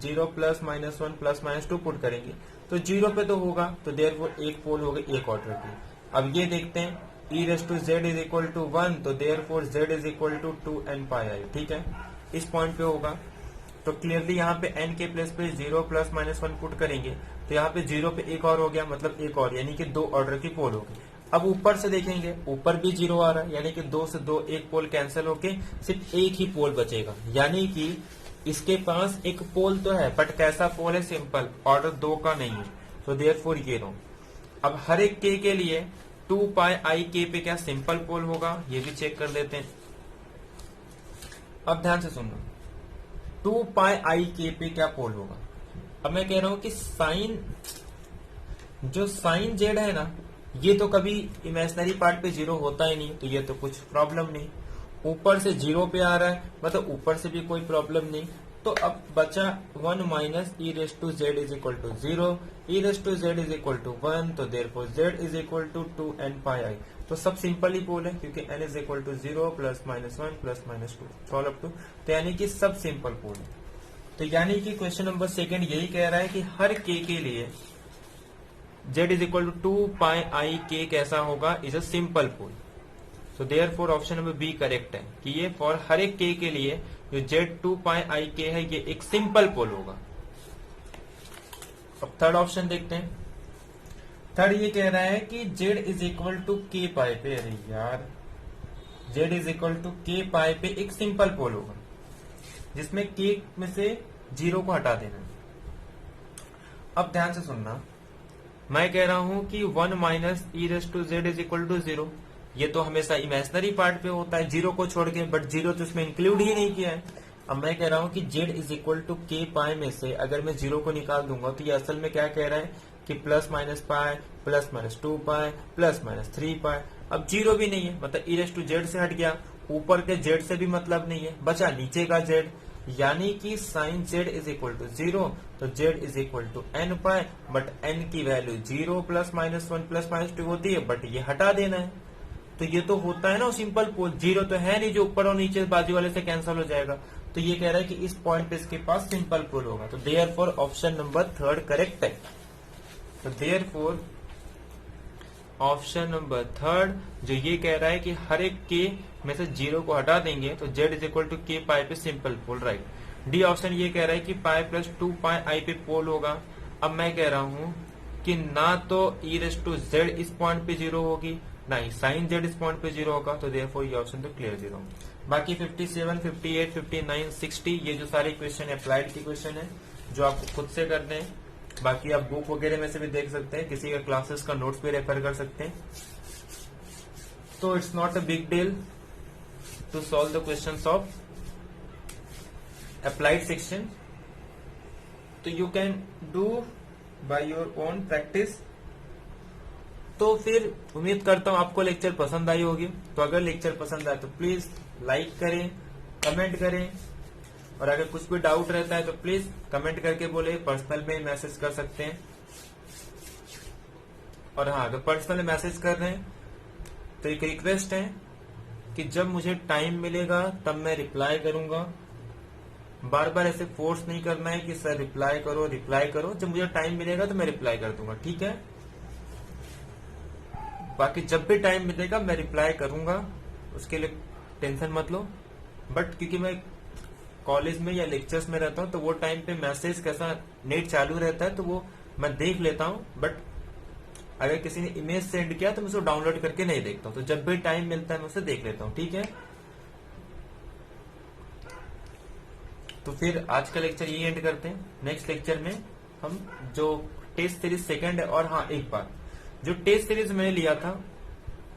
0 plus minus 1 plus minus 2 put करेंगे, तो 0 पे तो होगा, तो देयरफॉर एक पोल होगा एक ऑर्डर की। अब ये देखते हैं E raise to Z is equal to 1, तो therefore Z is equal to 2n pi I, ठीक है, इस पॉइंट पे होगा। तो क्लियरली यहाँ पे n के प्लेस पे 0 प्लस माइनस 1 पुट करेंगे, तो यहाँ पे 0 पे एक और हो गया, मतलब एक और, यानी कि 2 ऑर्डर की पोल होगी। अब ऊपर से देखेंगे, ऊपर भी 0 आ रहा है, यानी कि 2 से 2 एक पोल कैंसिल होके सिर्फ एक ही पोल बचेगा, यानी कि इसके पास एक पोल तो है, बट कैसा पोल है? सिंपल, ऑर्डर 2 का नहीं है, तो देयरफॉर ये नो। अब हर एक के लिए 2 पाई आई के पे क्या सिंपल पोल होगा, ये भी चेक कर लेते हैं। अब ध्यान से सुनना, 2 पाई आई के पे क्या पोल होगा। अब मैं कह रहा हूं कि साइन, जो साइन जेड है ना, ये तो कभी इमेजिनरी पार्ट पे 0 होता ही नहीं, तो ये तो कुछ प्रॉब्लम नहीं। ऊपर से 0 पे आ रहा है, मतलब ऊपर से भी कोई प्रॉब्लम नहीं। तो अब बचा 1 minus E raise to Z is equal to 0, e raise to Z is equal to 1, तो therefore Z is equal to 2n pi i. तो सब सिंपल ही पोल है, क्योंकि n is equal to 0 plus minus 1 plus minus 2 solve up to, तो यानी कि सब सिंपल पोल है। तो यानी कि क्वेश्चन नंबर 2 यही कह रहा है कि हर k के लिए z is equal to 2 pi i के कैसा होगा, इज अ सिंपल पोल। तो therefore option number B correct है कि ये फॉर हर एक k के लिए जो z 2 पाई आई के है, ये एक सिंपल पोल होगा। अब थर्ड ऑप्शन देखते हैं। थर्ड ये कह रहा है कि z is equal to k pi पे, अरे यार, z is equal to k pi पे एक सिंपल पोल होगा, जिसमें k में से 0 को हटा देना है। अब ध्यान से सुनना, मैं कह रहा हूं कि 1 minus E raise to Z is equal to 0, ये तो हमेशा इमेजिनरी पार्ट पे होता है 0 को छोड़ के, बट 0 तो इसमें इंक्लूड ही नहीं किया है। अब मैं कह रहा हूं कि z is equal to k pi में से अगर मैं 0 को निकाल दूंगा, तो ये असल में क्या कह रहा है कि plus minus pi, plus minus 2 पाई, प्लस माइनस 3 पाई। अब 0 भी नहीं है, मतलब ई रेस टू जेड से हट गया, ऊपर के z से भी मतलब नहीं है, बचा नीचे का z, यानी कि sine z is equal to 0, तो z is equal to n pi, but n की value 0 plus minus 1 plus minus 2 होती है, बट ये हटा देना है। तो ये तो होता है ना सिंपल पोल, 0 तो है नहीं जो ऊपर और नीचे बाजू वाले से कैंसिल हो जाएगा। तो ये कह रहा है कि इस पॉइंट पे इसके पास सिंपल पोल होगा, तो देयरफॉर ऑप्शन नंबर 3 करेक्ट है। तो देयरफॉर ऑप्शन नंबर 3 जो ये कह रहा है कि हर एक के में से 0 को हटा देंगे, तो z is equal to k pi पे simple pole, right. D option ये कह रहा है कि पाई प्लस 2 पाई आई पे पोल होगा। अब मैं कह रहा हूं कि ना तो ई रेस टू जेड इस पॉइंट पे 0 होगी, ना ही साइन जेड इस पॉइंट पे 0 होगा, तो देयरफॉर ये ऑप्शन तो क्लियर 0। बाकी 57, 58, 59, 60 ये जो सारे क्वेश्चन अप्लाइड के क्वेश्चन है, जो आपको खुद से करने हैं। बाकी आप बुक वगैरह में से भी देख सकते हैं, किसी का क्लासेस का नोट्स भी रेफर कर सकते हैं। तो it's not a big deal to solve the questions of applied section, तो you can do by your own practice. तो फिर उम्मीद करता हूं आपको लेक्चर पसंद आई होगी। तो अगर लेक्चर पसंद आए तो प्लीज लाइक करें, कमेंट करें, और अगर कुछ भी डाउट रहता है तो प्लीज कमेंट करके बोले, पर्सनल में मैसेज कर सकते हैं। और हाँ, अगर पर्सनल मैसेज कर रहे हैं तो एक रिक्वेस्ट है कि जब मुझे टाइम मिलेगा तब मैं रिप्लाई करूंगा। बार बार ऐसे फोर्स नहीं करना है कि सर रिप्लाई करो रिप्लाई करो, जब मुझे टाइम मिलेगा तो मैं रिप्लाई कर दूंगा, ठीक है। बाकी जब भी टाइम मिलेगा मैं रिप्लाई करूंगा, उसके लिए टेंशन मत लो। बट क्योंकि मैं कॉलेज में या लेक्चर्स में रहता हूं, तो वो टाइम पे मैसेज कैसा नेट चालू रहता है तो वो मैं देख लेता हूं, बट अगर किसी ने इमेज सेंड किया तो मैं उसको डाउनलोड करके नहीं देखता हूं। तो जब भी टाइम मिलता है मैं उसे देख लेता हूं, ठीक है। तो फिर आज का लेक्चर यही एंड करते हैं। नेक्स्ट लेक्चर में हम जो टेस्ट सीरीज सेकंड है, और हाँ एक बात, जो टेस्ट सीरीज मैंने लिया था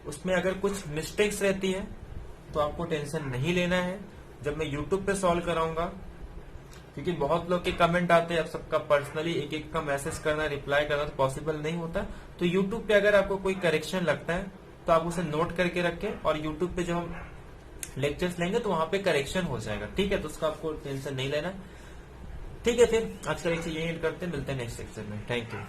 उसमें अगर कुछ मिस्टेक्स रहती है तो आपको टेंशन नहीं लेना है, जब मैं यूट्यूब पे सॉल्व कराऊंगा, क्योंकि बहुत लोग के कमेंट आते हैं, अब सबका पर्सनली एक एक का मैसेज करना, रिप्लाई करना तो पॉसिबल नहीं होता। तो यूट्यूब पे अगर आपको कोई करेक्शन लगता है तो आप उसे नोट करके रखें, और यूट्यूब पे जो हम लेक्चर्स लेंगे तो वहां पे करेक्शन हो जाएगा, ठीक है। तो उसका आपको टेंशन नहीं लेना, ठीक है। फिर आज का लेक्चर यही एंड करते हैं, मिलते हैं नेक्स्ट लेक्चर में। Thank you.